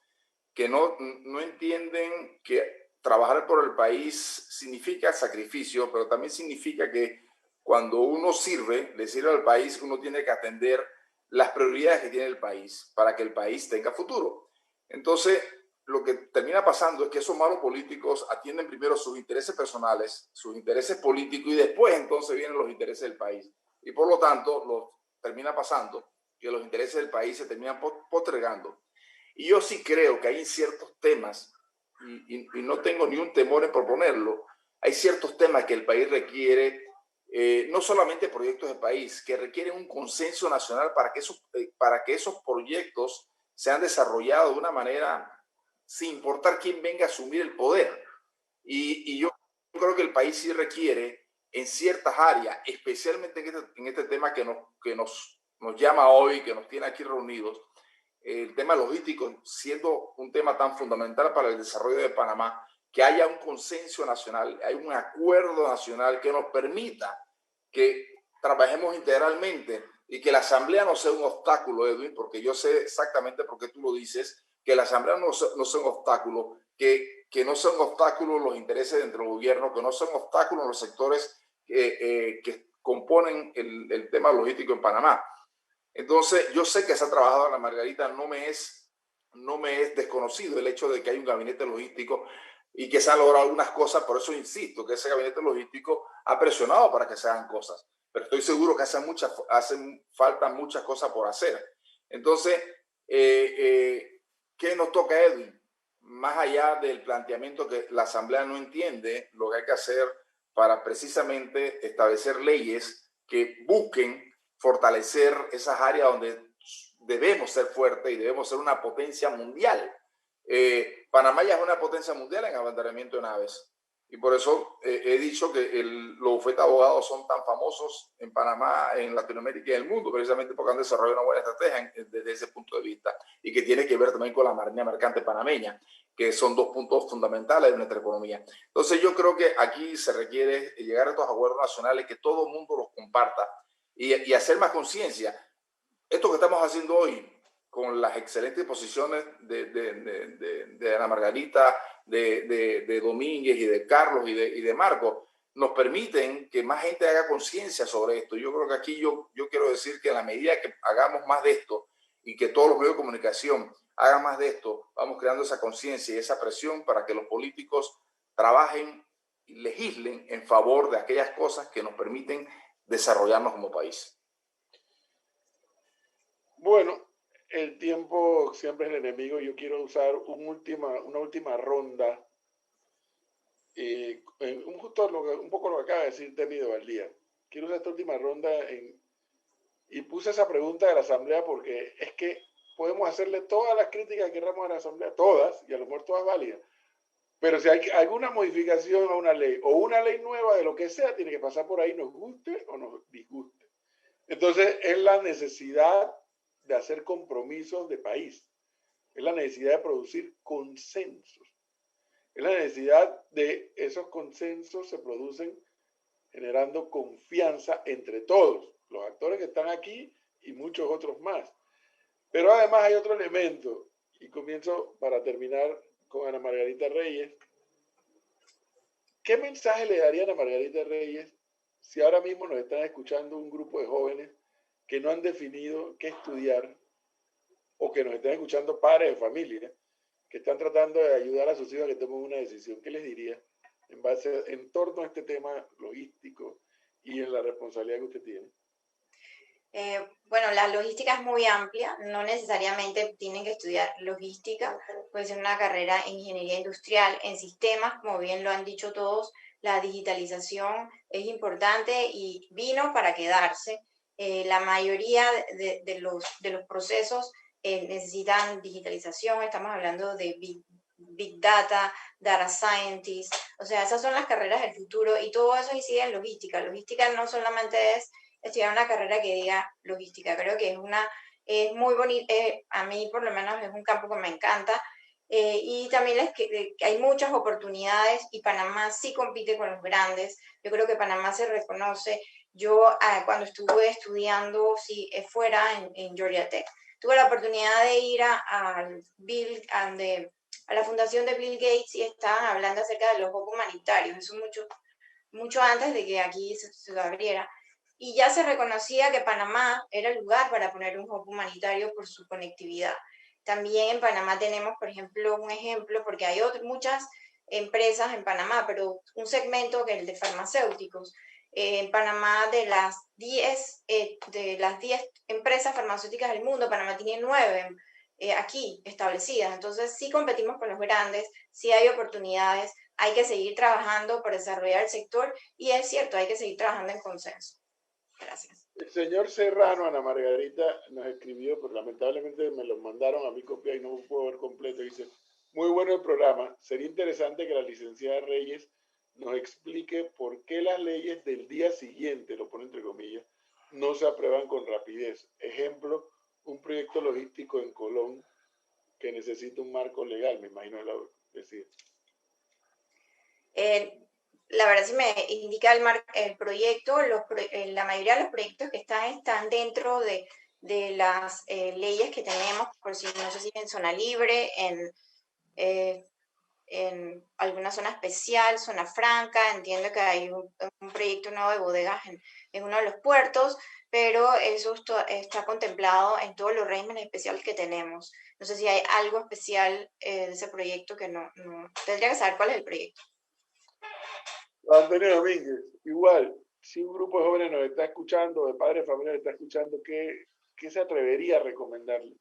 que no entienden que trabajar por el país significa sacrificio, pero también significa que cuando uno le sirve al país, uno tiene que atender las prioridades que tiene el país para que el país tenga futuro. Entonces, lo que termina pasando es que esos malos políticos atienden primero sus intereses personales, sus intereses políticos, y después entonces vienen los intereses del país. Y por lo tanto, termina pasando que los intereses del país se terminan postergando. Y yo sí creo que hay ciertos temas, y no tengo ni un temor en proponerlo, hay ciertos temas que el país requiere, no solamente proyectos de país, que requieren un consenso nacional para que esos proyectos sean desarrollados de una manera sin importar quién venga a asumir el poder. Y yo creo que el país sí requiere en ciertas áreas, especialmente en este tema que nos llama hoy, que nos tiene aquí reunidos, el tema logístico siendo un tema tan fundamental para el desarrollo de Panamá, que haya un consenso nacional, hay un acuerdo nacional que nos permita que trabajemos integralmente y que la Asamblea no sea un obstáculo, Edwin, porque yo sé exactamente por qué tú lo dices, que la Asamblea no sea un obstáculo, que no sean obstáculos los intereses dentro del gobierno, que no sean obstáculos los sectores que componen el tema logístico en Panamá. Entonces, yo sé que se ha trabajado Ana Margarita, no me es desconocido el hecho de que hay un gabinete logístico y que se han logrado algunas cosas. Por eso insisto que ese gabinete logístico ha presionado para que se hagan cosas, pero estoy seguro que hacen falta muchas cosas por hacer. Entonces, ¿qué nos toca, Edwin? Más allá del planteamiento que la Asamblea no entiende lo que hay que hacer para precisamente establecer leyes que busquen fortalecer esas áreas donde debemos ser fuertes y debemos ser una potencia mundial. Panamá ya es una potencia mundial en abastecimiento de naves, y por eso he dicho que los bufetes de abogados son tan famosos en Panamá, en Latinoamérica y en el mundo, precisamente porque han desarrollado una buena estrategia desde ese punto de vista, y que tiene que ver también con la marina mercante panameña, que son dos puntos fundamentales de nuestra economía. Entonces yo creo que aquí se requiere llegar a estos acuerdos nacionales, que todo el mundo los comparta, y hacer más conciencia. Esto que estamos haciendo hoy, con las excelentes posiciones de Ana Margarita, de Domínguez y de Carlos y de Marco, nos permiten que más gente haga conciencia sobre esto. Yo creo que aquí yo quiero decir que a la medida que hagamos más de esto y que todos los medios de comunicación hagan más de esto, vamos creando esa conciencia y esa presión para que los políticos trabajen y legislen en favor de aquellas cosas que nos permiten desarrollarnos como país. Bueno, el tiempo siempre es el enemigo. Yo quiero usar una última ronda, un poco lo que acaba de decir Temido Valdía. Quiero usar esta última ronda y puse esa pregunta de la Asamblea porque es que podemos hacerle todas las críticas que queramos a la Asamblea, todas, y a lo mejor todas válidas, pero si hay alguna modificación a una ley o una ley nueva de lo que sea, tiene que pasar por ahí, nos guste o nos disguste. Entonces es la necesidad de hacer compromisos de país, es la necesidad de producir consensos, es la necesidad de esos consensos se producen generando confianza entre todos, los actores que están aquí y muchos otros más. Pero además hay otro elemento, y comienzo para terminar con Ana Margarita Reyes. ¿Qué mensaje le darían a Margarita Reyes si ahora mismo nos están escuchando un grupo de jóvenes que no han definido qué estudiar, o que nos están escuchando padres de familia que están tratando de ayudar a sus hijos a que tomen una decisión? ¿Qué les diría en torno a este tema logístico y en la responsabilidad que usted tiene? Bueno, la logística es muy amplia, no necesariamente tienen que estudiar logística, puede ser una carrera en ingeniería industrial, en sistemas, como bien lo han dicho todos, la digitalización es importante y vino para quedarse. La mayoría de los procesos necesitan digitalización, estamos hablando de big data, data scientist, o sea, esas son las carreras del futuro y todo eso incide en logística. Logística no solamente es estudiar una carrera que diga logística, creo que es muy bonito, a mí por lo menos es un campo que me encanta, y también que hay muchas oportunidades y Panamá sí compite con los grandes. Yo creo que Panamá se reconoce. Yo cuando estuve estudiando fuera en Georgia Tech, tuve la oportunidad de ir a la fundación de Bill Gates y estaban hablando acerca de los hubs humanitarios, eso mucho antes de que aquí se abriera. Y ya se reconocía que Panamá era el lugar para poner un hub humanitario por su conectividad. También en Panamá tenemos, por ejemplo, porque hay muchas empresas en Panamá, pero un segmento que es el de farmacéuticos. En Panamá, de las 10 empresas farmacéuticas del mundo, Panamá tiene 9 aquí establecidas. Entonces, sí competimos con los grandes, sí hay oportunidades, hay que seguir trabajando por desarrollar el sector y es cierto, hay que seguir trabajando en consenso. Gracias. El señor Serrano, Ana Margarita, nos escribió, pero lamentablemente me lo mandaron a mi copia y no lo puedo ver completo. Dice: muy bueno el programa. Sería interesante que la licenciada Reyes nos explique por qué las leyes del día siguiente, lo pone entre comillas, no se aprueban con rapidez. Ejemplo, un proyecto logístico en Colón que necesita un marco legal, me imagino decir. La verdad, si me indica el proyecto, la mayoría de los proyectos que están dentro de las leyes que tenemos, por si no sé si en zona libre, en alguna zona especial, zona franca. Entiendo que hay un proyecto nuevo de bodegas en uno de los puertos, pero eso está contemplado en todos los regímenes especiales que tenemos. No sé si hay algo especial de ese proyecto que no. Tendría que saber cuál es el proyecto. Antonio Domínguez, igual, si un grupo de jóvenes nos está escuchando, de padres familiares está escuchando, ¿qué se atrevería a recomendarle?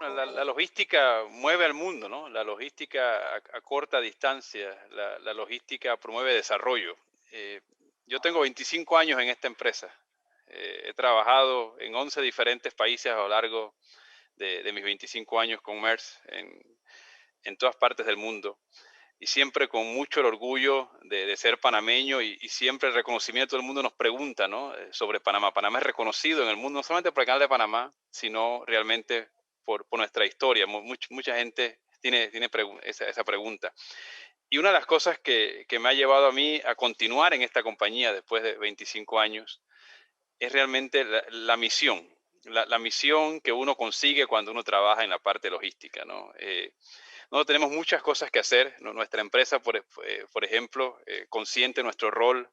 La logística mueve al mundo, ¿no? La logística a corta distancia, la logística promueve desarrollo. Yo tengo 25 años en esta empresa. He trabajado en 11 diferentes países a lo largo de mis 25 años con Maersk en todas partes del mundo. Y siempre con mucho el orgullo de ser panameño y siempre el reconocimiento del mundo nos pregunta, ¿no?, sobre Panamá. Panamá es reconocido en el mundo, no solamente por el canal de Panamá, sino realmente por nuestra historia. Mucha gente tiene esa pregunta. Y una de las cosas que me ha llevado a mí a continuar en esta compañía después de 25 años es realmente la misión. La misión que uno consigue cuando uno trabaja en la parte logística, ¿no? Nosotros tenemos muchas cosas que hacer. Nuestra empresa, por ejemplo, consciente de nuestro rol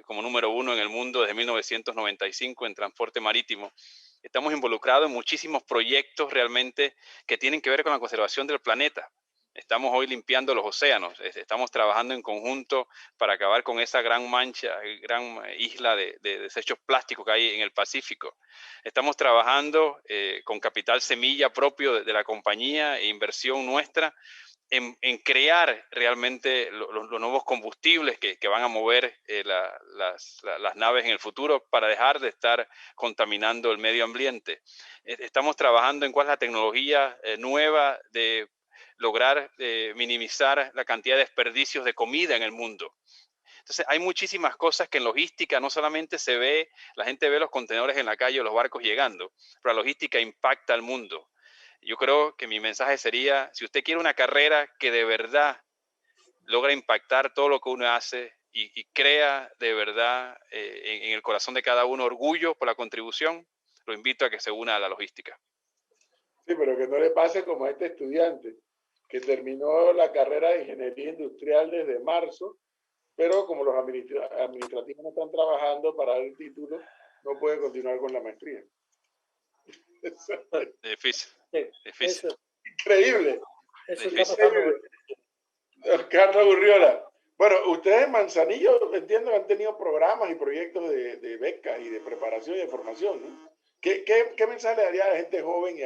como número 1 en el mundo desde 1995 en transporte marítimo. Estamos involucrados en muchísimos proyectos realmente que tienen que ver con la conservación del planeta. Estamos hoy limpiando los océanos, estamos trabajando en conjunto para acabar con esa gran mancha, gran isla de desechos plásticos que hay en el Pacífico. Estamos trabajando con capital semilla propio de la compañía e inversión nuestra en crear realmente los nuevos combustibles que van a mover las naves en el futuro para dejar de estar contaminando el medio ambiente. Estamos trabajando en cuál es la tecnología nueva de lograr minimizar la cantidad de desperdicios de comida en el mundo. Entonces, hay muchísimas cosas que en logística no solamente se ve, la gente ve los contenedores en la calle o los barcos llegando, pero la logística impacta al mundo. Yo creo que mi mensaje sería, si usted quiere una carrera que de verdad logra impactar todo lo que uno hace y crea de verdad en el corazón de cada uno orgullo por la contribución, lo invito a que se una a la logística. Sí, pero que no le pase como a este estudiante que terminó la carrera de ingeniería industrial desde marzo, pero como los administrativos no están trabajando para dar el título, no puede continuar con la maestría. Difícil. Sí, difícil. Eso, Increíble. eso Increíble. está pasando. Carlos Urriola. Bueno, ustedes en Manzanillo, entiendo que han tenido programas y proyectos de becas y de preparación y de formación, ¿no? ¿Qué mensaje le daría a la gente joven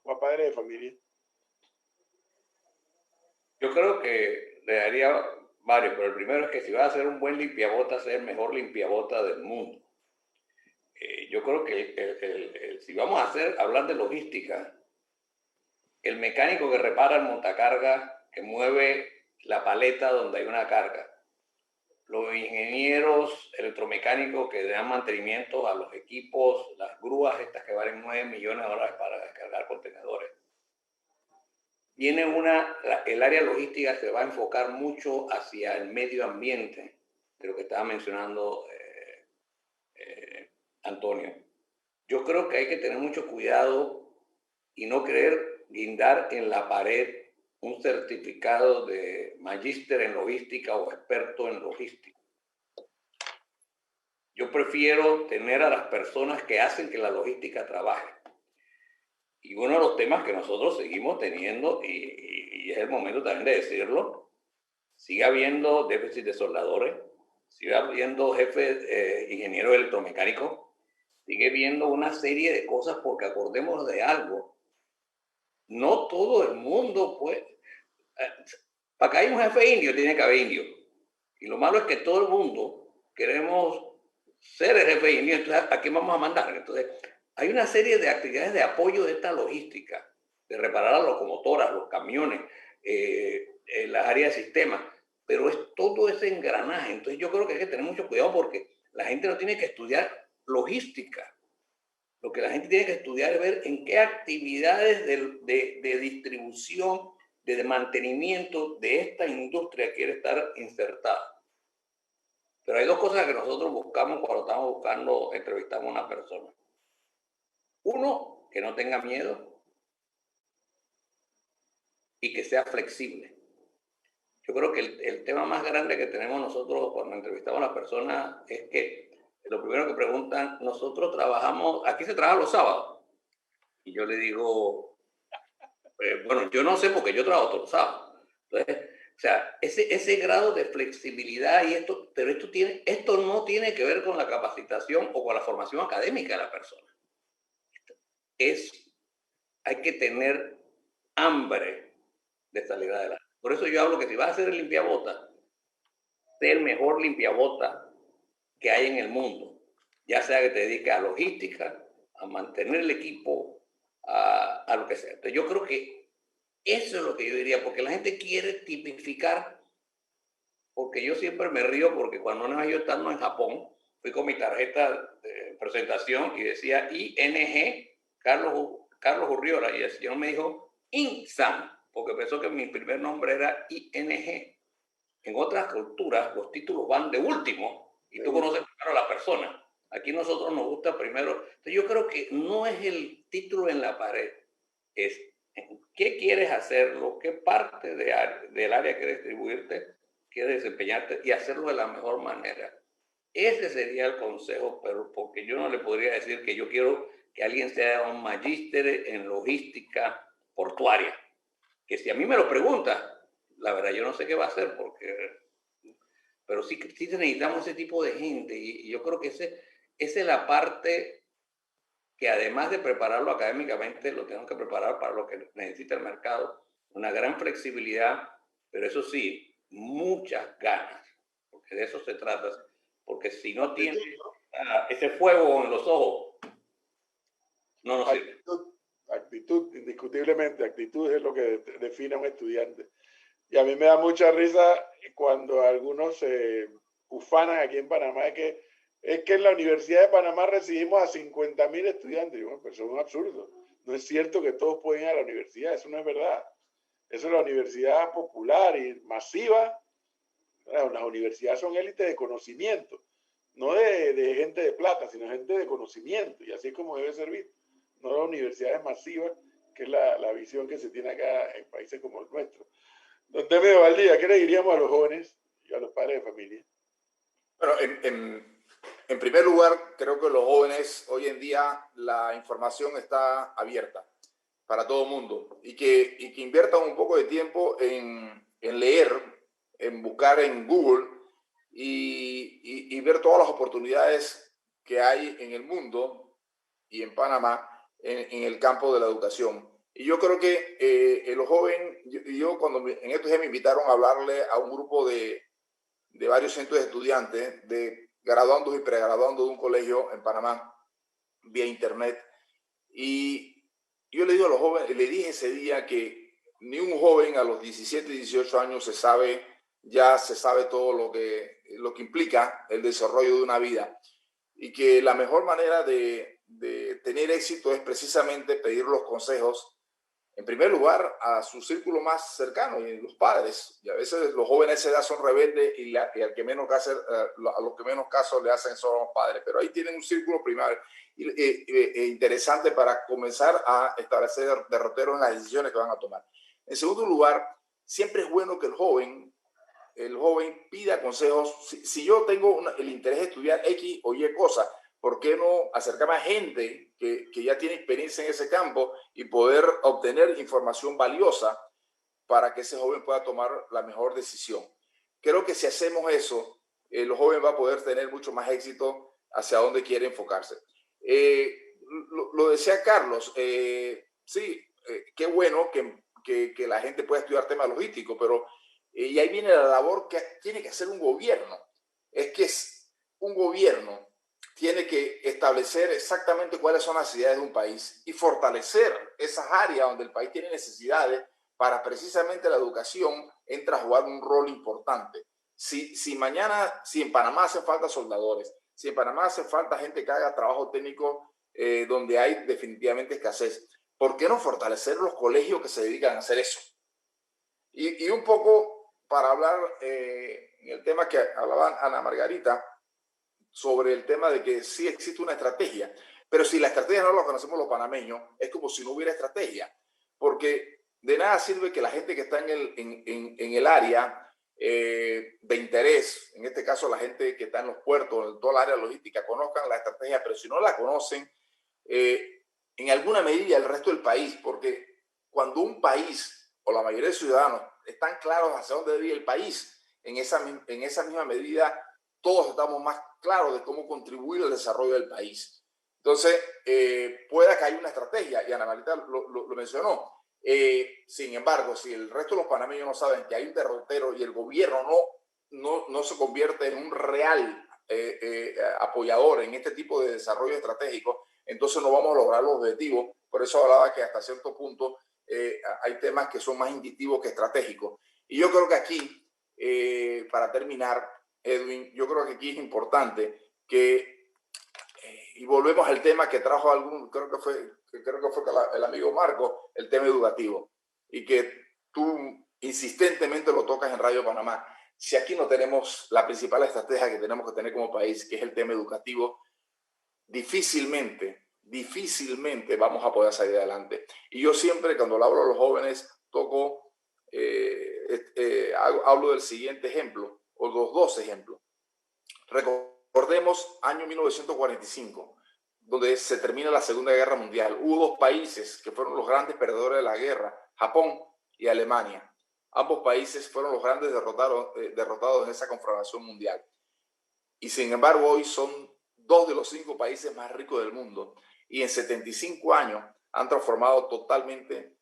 o a padres de familia? Yo creo que le daría varios, pero el primero es que si vas a ser un buen limpiabotas, ser el mejor limpiabotas del mundo. Yo creo que si vamos a hablar de logística, el mecánico que repara el montacarga, que mueve la paleta donde hay una carga, los ingenieros electromecánicos que dan mantenimiento a los equipos, las grúas estas que valen $9 millones para descargar contenedores. Viene el área logística se va a enfocar mucho hacia el medio ambiente, de lo que estaba mencionando Antonio. Yo creo que hay que tener mucho cuidado y no querer guindar en la pared un certificado de magíster en logística o experto en logística. Yo prefiero tener a las personas que hacen que la logística trabaje. Y uno de los temas que nosotros seguimos teniendo, y es el momento también de decirlo, sigue habiendo déficit de soldadores, sigue habiendo jefes ingenieros electromecánicos, sigue habiendo una serie de cosas, porque acordémonos de algo. No todo el mundo puede. Para que haya un jefe indio, tiene que haber indio. Y lo malo es que todo el mundo queremos ser el jefe indio, entonces ¿a quién vamos a mandar? Entonces, hay una serie de actividades de apoyo de esta logística, de reparar las locomotoras, los camiones, las áreas de sistema, pero es todo ese engranaje. Entonces yo creo que hay que tener mucho cuidado porque la gente no tiene que estudiar logística. Lo que la gente tiene que estudiar es ver en qué actividades de distribución, de mantenimiento de esta industria quiere estar insertada. Pero hay dos cosas que nosotros buscamos cuando estamos buscando, entrevistamos a una persona. Uno, que no tenga miedo y que sea flexible. Yo creo que el tema más grande que tenemos nosotros cuando entrevistamos a las personas es que lo primero que preguntan, nosotros trabajamos, aquí se trabaja los sábados. Y yo le digo, bueno, yo no sé porque yo trabajo todos los sábados. Entonces, o sea, ese grado de flexibilidad y esto, pero esto no tiene que ver con la capacitación o con la formación académica de la persona. Hay que tener hambre de salir adelante. Por eso yo hablo que si vas a ser el limpiabota, sé el mejor limpiabota que hay en el mundo. Ya sea que te dediques a logística, a mantener el equipo, a lo que sea. Entonces yo creo que eso es lo que yo diría, porque la gente quiere tipificar, porque yo siempre me río porque cuando una vez yo estando en Japón, fui con mi tarjeta de presentación y decía ING, Carlos Urriola, y el señor me dijo INSAN, porque pensó que mi primer nombre era ING. En otras culturas los títulos van de último y tú conoces primero a la persona. Aquí nosotros nos gusta primero. Entonces yo creo que no es el título en la pared, es qué quieres hacerlo, qué parte del área quieres distribuirte, quieres desempeñarte y hacerlo de la mejor manera. Ese sería el consejo, pero porque yo no le podría decir que yo quiero que alguien sea un magíster en logística portuaria. Que si a mí me lo pregunta, la verdad yo no sé qué va a hacer, pero sí necesitamos ese tipo de gente y yo creo que esa es la parte que además de prepararlo académicamente, lo tenemos que preparar para lo que necesita el mercado. Una gran flexibilidad, pero eso sí, muchas ganas, porque de eso se trata. Porque si no tiene ese fuego en los ojos, no nos sirve. Actitud, indiscutiblemente, actitud es lo que define a un estudiante. Y a mí me da mucha risa cuando algunos se ufanan aquí en Panamá, es que en la Universidad de Panamá recibimos a 50.000 estudiantes. Y bueno, pues eso es un absurdo. No es cierto que todos pueden ir a la universidad, eso no es verdad. Eso es la universidad popular y masiva, Las universidades son élites de conocimiento, no de gente de plata, sino gente de conocimiento, y así es como debe servir. No las universidades masivas, que es la visión que se tiene acá en países como el nuestro. Don Temio Valdía, ¿qué le diríamos a los jóvenes y a los padres de familia? Bueno, en primer lugar, creo que los jóvenes, hoy en día, la información está abierta para todo el mundo y que inviertan un poco de tiempo en leer, en buscar en Google y ver todas las oportunidades que hay en el mundo y en Panamá en el campo de la educación. Y yo creo que los jóvenes, yo cuando en estos días me invitaron a hablarle a un grupo de varios centros de estudiantes, de graduandos y pregraduandos de un colegio en Panamá, vía internet. Y yo le digo a los jóvenes, le dije ese día que ni un joven a los 17, 18 años se sabe todo lo que implica el desarrollo de una vida. Y que la mejor manera de tener éxito es precisamente pedir los consejos, en primer lugar, a su círculo más cercano, y los padres. Y a veces los jóvenes a esa edad son rebeldes y a los que menos caso le hacen son los padres. Pero ahí tienen un círculo primario interesante para comenzar a establecer derroteros en las decisiones que van a tomar. En segundo lugar, siempre es bueno que el joven pida consejos. Si yo tengo el interés de estudiar X o Y cosa, ¿por qué no acercarme a gente que ya tiene experiencia en ese campo y poder obtener información valiosa para que ese joven pueda tomar la mejor decisión? Creo que si hacemos eso, el joven va a poder tener mucho más éxito hacia dónde quiere enfocarse. Lo decía Carlos, sí, qué bueno que la gente pueda estudiar temas logísticos, pero y ahí viene la labor que tiene que hacer un gobierno. Un gobierno tiene que establecer exactamente cuáles son las necesidades de un país y fortalecer esas áreas donde el país tiene necesidades para precisamente la educación entra a jugar un rol importante. Si en Panamá hacen falta soldadores, si en Panamá hace falta gente que haga trabajo técnico donde hay definitivamente escasez, ¿por qué no fortalecer los colegios que se dedican a hacer eso? Y un poco para hablar en el tema que hablaba Ana Margarita, sobre el tema de que sí existe una estrategia, pero si la estrategia no la conocemos los panameños, es como si no hubiera estrategia, porque de nada sirve que la gente que está en el área de interés, en este caso la gente que está en los puertos, en toda la área logística, conozcan la estrategia, pero si no la conocen, en alguna medida el resto del país, porque cuando un país o la mayoría de ciudadanos están claros hacia dónde debe ir el país, en esa misma medida todos estamos más claros de cómo contribuir al desarrollo del país. Entonces, pueda que haya una estrategia, y Ana Marita lo mencionó. Sin embargo, si el resto de los panameños no saben que hay un derrotero y el gobierno no se convierte en un real apoyador en este tipo de desarrollo estratégico, entonces no vamos a lograr los objetivos. Por eso hablaba que hasta cierto punto hay temas que son más instintivos que estratégicos. Y yo creo que aquí, para terminar, Edwin, yo creo que aquí es importante que, y volvemos al tema que trajo creo que fue el amigo Marco, el tema educativo, y que tú insistentemente lo tocas en Radio Panamá. Si aquí no tenemos la principal estrategia que tenemos que tener como país, que es el tema educativo, difícilmente vamos a poder salir adelante. Y yo siempre, cuando le hablo a los jóvenes, hablo del siguiente ejemplo, o los dos ejemplos. Recordemos año 1945, donde se termina la Segunda Guerra Mundial. Hubo dos países que fueron los grandes perdedores de la guerra, Japón y Alemania. Ambos países fueron los grandes derrotados en esa confrontación mundial. Y sin embargo, hoy son 2 de los 5 países más ricos del mundo. Y en 75 años han transformado totalmente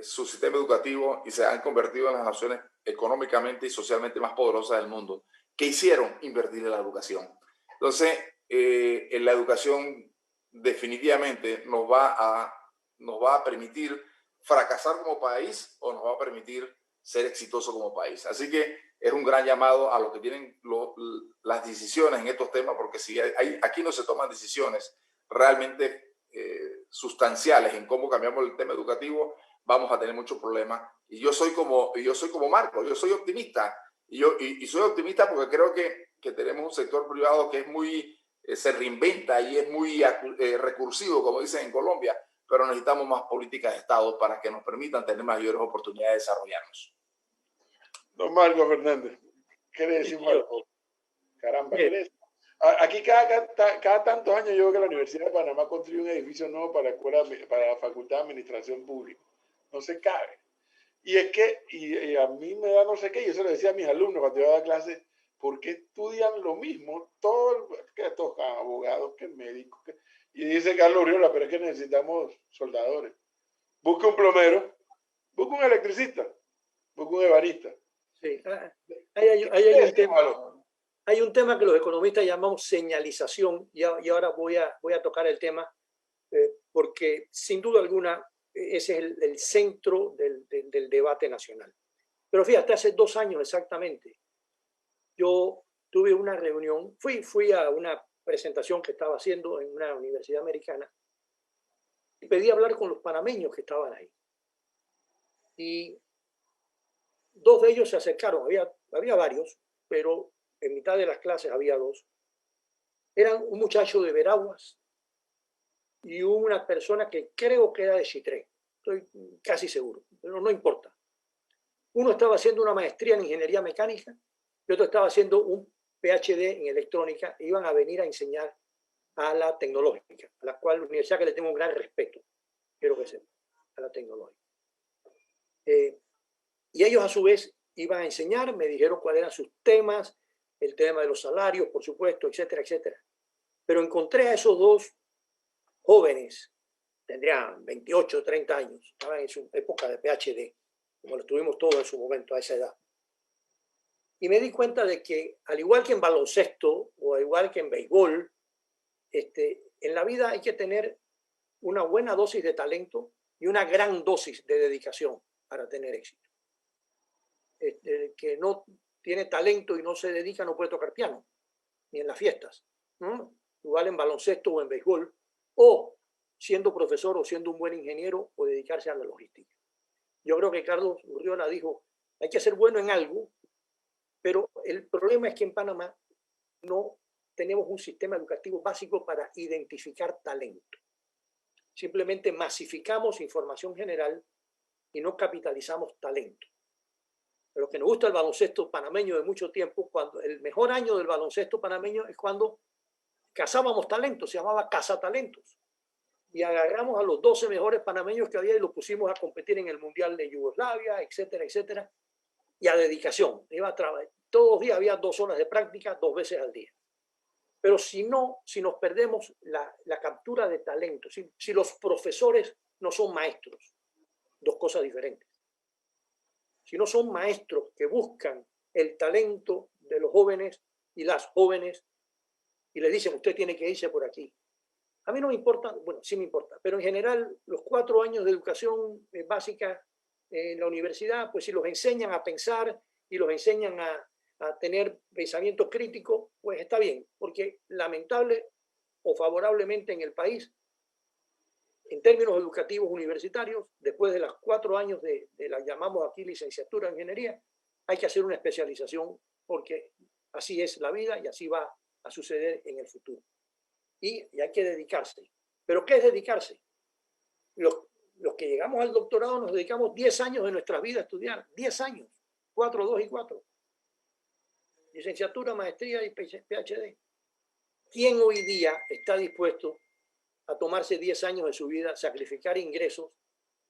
su sistema educativo y se han convertido en las naciones económicamente y socialmente más poderosas del mundo. ¿Qué hicieron? Invertir en la educación. Entonces, en la educación definitivamente nos va a permitir fracasar como país o nos va a permitir ser exitoso como país. Así que es un gran llamado a los que tienen las decisiones en estos temas, porque si aquí no se toman decisiones realmente sustanciales en cómo cambiamos el tema educativo, vamos a tener muchos problemas. Y yo soy como Marco, yo soy optimista. Y soy optimista porque creo que tenemos un sector privado que es muy, se reinventa y es muy recursivo, como dicen en Colombia, pero necesitamos más políticas de Estado para que nos permitan tener mayores oportunidades de desarrollarnos. Don Marco Fernández, ¿qué le decimos al joven? Caramba, ¿qué le decimos? Aquí cada tantos años yo veo que la Universidad de Panamá construye un edificio nuevo para la Facultad de Administración Pública. No se cabe. Y es que, y a mí me da no sé qué, yo se lo decía a mis alumnos cuando yo daba clase, ¿por qué estudian lo mismo? Que estos abogados, que médicos. Y dice Carlos Urriola, pero es que necesitamos soldadores. Busca un plomero, busca un electricista, busca un ebanista. Sí, hay un tema que los economistas llamamos señalización, y ahora voy a tocar el tema, porque sin duda alguna ese es el centro del debate nacional. Pero fíjate, hace 2 años exactamente, yo tuve una reunión, fui a una presentación que estaba haciendo en una universidad americana y pedí hablar con los panameños que estaban ahí. Y 2 de ellos se acercaron, había varios, pero en mitad de las clases había 2. Eran un muchacho de Veraguas y una persona que creo que era de Chitré. Estoy casi seguro, pero no importa. Uno estaba haciendo una maestría en ingeniería mecánica y otro estaba haciendo un PhD en electrónica. E iban a venir a enseñar a la tecnológica, a la cual universidad que le tengo un gran respeto, quiero que sepa, a la tecnológica. Y ellos a su vez iban a enseñar, me dijeron cuáles eran sus temas, el tema de los salarios, por supuesto, etcétera, etcétera. Pero encontré a esos 2 jóvenes, tendrían 28, 30 años, estaban en su época de PhD, como lo tuvimos todos en su momento a esa edad. Y me di cuenta de que, al igual que en baloncesto o al igual que en béisbol, en la vida hay que tener una buena dosis de talento y una gran dosis de dedicación para tener éxito. Que no tiene talento y no se dedica no puede tocar piano, ni en las fiestas, ¿no? Igual en baloncesto o en béisbol, o siendo profesor o siendo un buen ingeniero o dedicarse a la logística. Yo creo que Carlos Urriola dijo, hay que ser bueno en algo, pero el problema es que en Panamá no tenemos un sistema educativo básico para identificar talento. Simplemente masificamos información general y no capitalizamos talento. Pero que nos gusta el baloncesto panameño de mucho tiempo, cuando el mejor año del baloncesto panameño es cuando cazábamos talentos, se llamaba cazatalentos. Y agarramos a los 12 mejores panameños que había y los pusimos a competir en el Mundial de Yugoslavia, etcétera, etcétera. Y a dedicación. Iba a trabajar. Todos los días había 2 horas de práctica, 2 veces al día. Pero si nos perdemos la captura de talento, si los profesores no son maestros, 2 cosas diferentes. Si no son maestros que buscan el talento de los jóvenes y las jóvenes y les dicen, usted tiene que irse por aquí. A mí no me importa, bueno, sí me importa, pero en general los 4 años de educación básica en la universidad, pues si los enseñan a pensar y los enseñan a tener pensamiento crítico, pues está bien, porque lamentable o favorablemente en el país, en términos educativos universitarios, después de los 4 años de la llamamos aquí licenciatura en ingeniería, hay que hacer una especialización porque así es la vida y así va a suceder en el futuro. Y hay que dedicarse. ¿Pero qué es dedicarse? Los que llegamos al doctorado nos dedicamos 10 años de nuestras vidas a estudiar, 10 años, 4, 2 y 4. Licenciatura, maestría y PhD. ¿Quién hoy día está dispuesto a tomarse 10 años de su vida, sacrificar ingresos,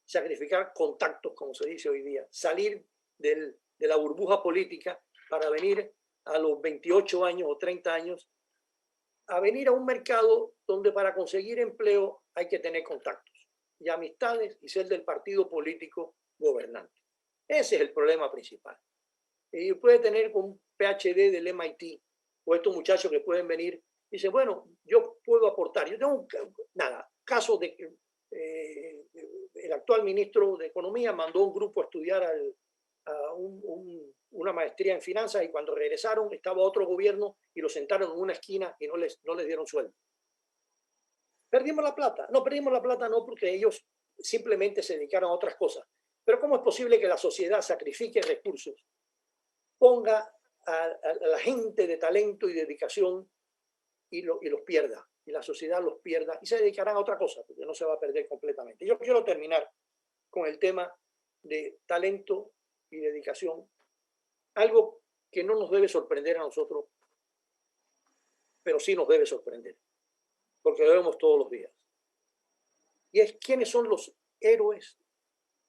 sacrificar contactos, como se dice hoy día, salir de la burbuja política para venir a los 28 años o 30 años, a venir a un mercado donde para conseguir empleo hay que tener contactos y amistades y ser del partido político gobernante? Ese es el problema principal. Y puede tener un PhD del MIT o estos muchachos que pueden venir y dicen, bueno, yo puedo aportar. Yo tengo caso de que el actual ministro de Economía mandó un grupo a estudiar una maestría en finanzas y cuando regresaron estaba otro gobierno y lo sentaron en una esquina y no les dieron sueldo. ¿Perdimos la plata? No, perdimos la plata no porque ellos simplemente se dedicaron a otras cosas. Pero ¿cómo es posible que la sociedad sacrifique recursos ponga a la gente de talento y dedicación y los pierda, y la sociedad los pierda, y se dedicarán a otra cosa, porque no se va a perder completamente. Yo quiero terminar con el tema de talento y dedicación, algo que no nos debe sorprender a nosotros, pero sí nos debe sorprender, porque lo vemos todos los días. Y es quiénes son los héroes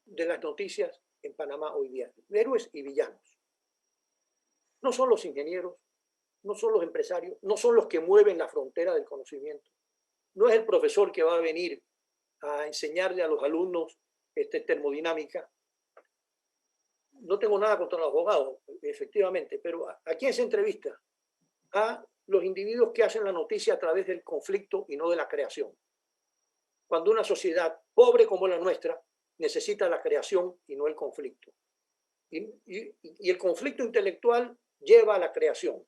de las noticias en Panamá hoy día. Héroes y villanos. No son los ingenieros, no son los empresarios, no son los que mueven la frontera del conocimiento. No es el profesor que va a venir a enseñarle a los alumnos termodinámica. No tengo nada contra los abogados, efectivamente, pero ¿a quién se entrevista? A los individuos que hacen la noticia a través del conflicto y no de la creación. Cuando una sociedad pobre como la nuestra necesita la creación y no el conflicto. Y el conflicto intelectual lleva a la creación.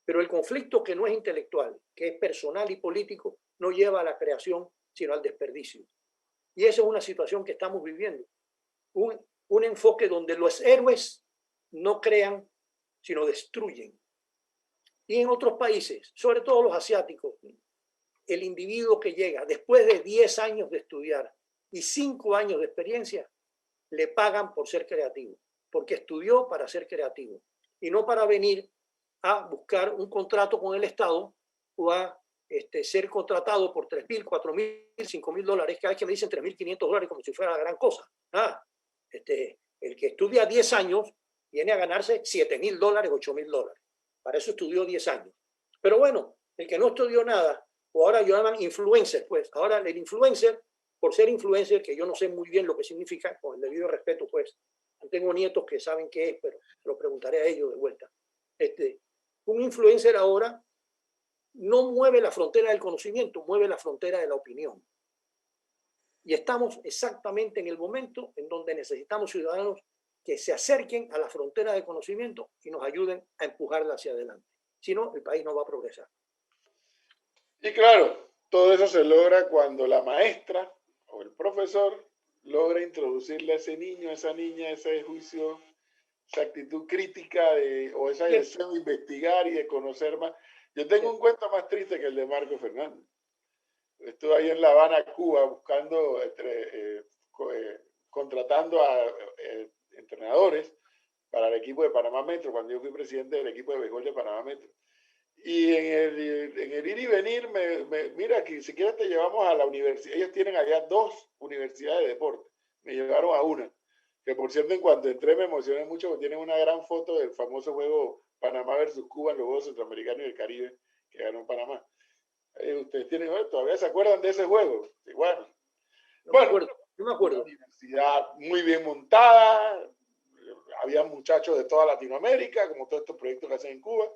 Pero el conflicto que no es intelectual, que es personal y político, no lleva a la creación, sino al desperdicio. Y esa es una situación que estamos viviendo. Un enfoque donde los héroes no crean, sino destruyen. Y en otros países, sobre todo los asiáticos, el individuo que llega después de 10 años de estudiar y 5 años de experiencia, le pagan por ser creativo, porque estudió para ser creativo y no para venir a buscar un contrato con el Estado o a ser contratado por $3,000, $4,000, $5,000. Cada vez que me dicen $3,500 como si fuera la gran cosa. El que estudia 10 años viene a ganarse $7,000, $8,000. Para eso estudió 10 años. Pero bueno, el que no estudió nada, o ahora llaman influencer, pues ahora el influencer, por ser influencer, que yo no sé muy bien lo que significa, con el debido respeto, pues tengo nietos que saben qué es, pero lo preguntaré a ellos de vuelta. Un influencer ahora no mueve la frontera del conocimiento, mueve la frontera de la opinión. Y estamos exactamente en el momento en donde necesitamos ciudadanos que se acerquen a la frontera del conocimiento y nos ayuden a empujarla hacia adelante. Si no, el país no va a progresar. Y claro, todo eso se logra cuando la maestra o el profesor logra introducirle a ese niño, a esa niña, ese juicio, esa actitud crítica o ese deseo de investigar y de conocer más. Yo tengo un cuento más triste que el de Marco Fernández. Estuve ahí en La Habana, Cuba, buscando, contratando a entrenadores para el equipo de Panamá Metro, cuando yo fui presidente del equipo de béisbol de Panamá Metro. Y en el ir y venir, mira, que si quieres te llevamos a la universidad. Ellos tienen allá 2 universidades de deporte. Me llevaron a una. Que por cierto, en cuanto entré me emocioné mucho porque tienen una gran foto del famoso juego Panamá versus Cuba en los Juegos Centroamericanos y del Caribe que ganó Panamá. Ustedes todavía se acuerdan de ese juego. Igual. Bueno, yo me acuerdo. Una universidad muy bien montada. Había muchachos de toda Latinoamérica, como todos estos proyectos que hacen en Cuba.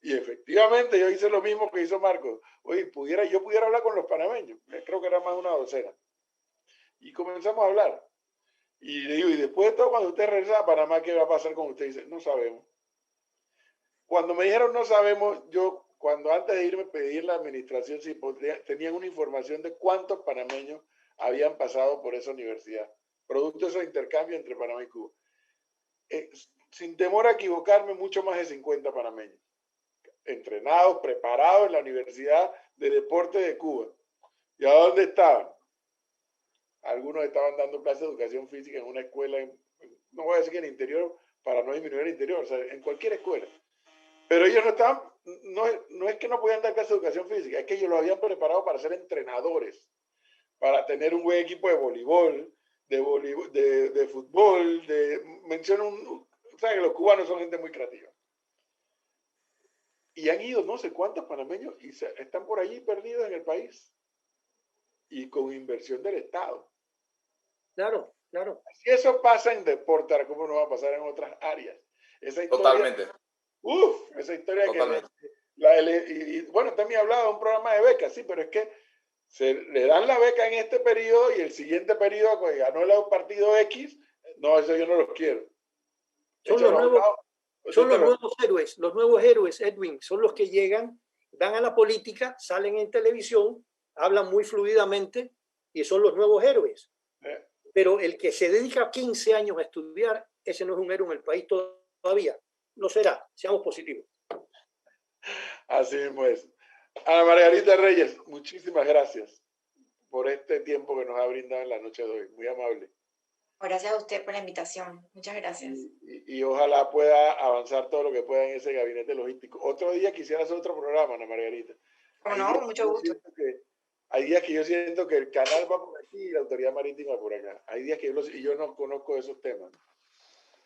Y efectivamente yo hice lo mismo que hizo Marco. Oye, yo pudiera hablar con los panameños. Creo que era más de una docena. Y comenzamos a hablar. Y le digo, y después de todo, cuando usted regresa a Panamá, ¿qué va a pasar con usted? Y dice, no sabemos. Cuando me dijeron no sabemos, yo cuando antes de irme pedí en la administración si tenían una información de cuántos panameños habían pasado por esa universidad. Producto de esos intercambios entre Panamá y Cuba. Sin temor a equivocarme, mucho más de 50 panameños. Entrenados, preparados en la Universidad de Deporte de Cuba. ¿Y a dónde estaban? Algunos estaban dando clases de educación física en una escuela, no voy a decir que en el interior, para no disminuir el interior, o sea, en cualquier escuela. Pero ellos no estaban, no es que no podían dar clases de educación física, es que ellos lo habían preparado para ser entrenadores, para tener un buen equipo de voleibol, de fútbol, menciono o sea, que los cubanos son gente muy creativa. Y han ido no sé cuántos panameños y están por allí perdidos en el país. Y con inversión del Estado. Claro, claro. Si eso pasa en deporte, ¿cómo no va a pasar en otras áreas? Esa historia, totalmente. Esa historia totalmente. y bueno, también hablaba de un programa de becas, sí, pero es que se le dan la beca en este periodo y el siguiente periodo, cuando ganó el partido X, no, eso yo no los quiero. Son los nuevos héroes, Edwin, son los que llegan, van a la política, salen en televisión, hablan muy fluidamente y son los nuevos héroes. Pero el que se dedica 15 años a estudiar, ese no es un héroe en el país todavía. no será. Seamos positivos. Así mismo es. Ana Margarita Reyes, muchísimas gracias por este tiempo que nos ha brindado en la noche de hoy. Muy amable. Gracias a usted por la invitación. Muchas gracias. Y ojalá pueda avanzar todo lo que pueda en ese gabinete logístico. Otro día quisiera hacer otro programa, Ana Margarita. Como no, con mucho gusto. Hay días que yo siento que el canal va por aquí y la autoridad marítima por acá. Hay días que yo no conozco esos temas.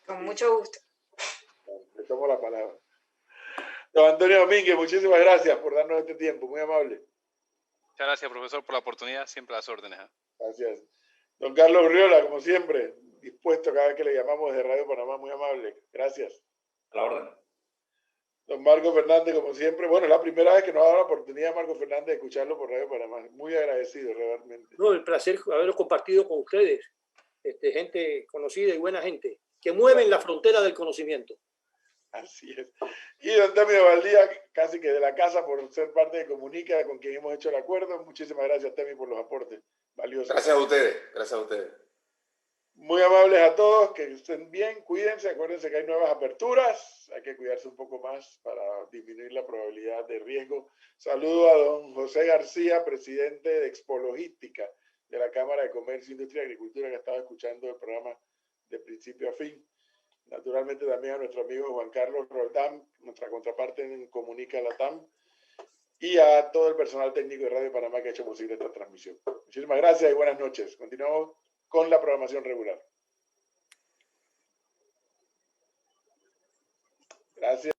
Con mucho gusto. Le tomo la palabra. Don Antonio Domínguez, muchísimas gracias por darnos este tiempo. Muy amable. Muchas gracias, profesor, por la oportunidad. Siempre a las órdenes. Gracias. Don Carlos Urriola, como siempre, dispuesto cada vez que le llamamos desde Radio Panamá. Muy amable. Gracias. A la orden. Don Marco Fernández, como siempre. Bueno, es la primera vez que nos ha dado la oportunidad, Marco Fernández, de escucharlo por Radio Panamá. Muy agradecido, realmente. No, el placer haberlo compartido con ustedes. Gente conocida y buena gente, que mueven la frontera del conocimiento. Así es. Y don Temio Valdía, casi que de la casa por ser parte de Comunica, con quien hemos hecho el acuerdo. Muchísimas gracias, Temi, por los aportes valiosos. Gracias a ustedes, gracias a ustedes. Muy amables a todos, que estén bien, cuídense, acuérdense que hay nuevas aperturas, hay que cuidarse un poco más para disminuir la probabilidad de riesgo. Saludo a don José García, presidente de Expologística de la Cámara de Comercio, Industria y Agricultura, que estaba escuchando el programa de principio a fin. Naturalmente también a nuestro amigo Juan Carlos Roldán, nuestra contraparte en Comunica Latam, y a todo el personal técnico de Radio Panamá que ha hecho posible esta transmisión. Muchísimas gracias y buenas noches. Continuamos con la programación regular. Gracias.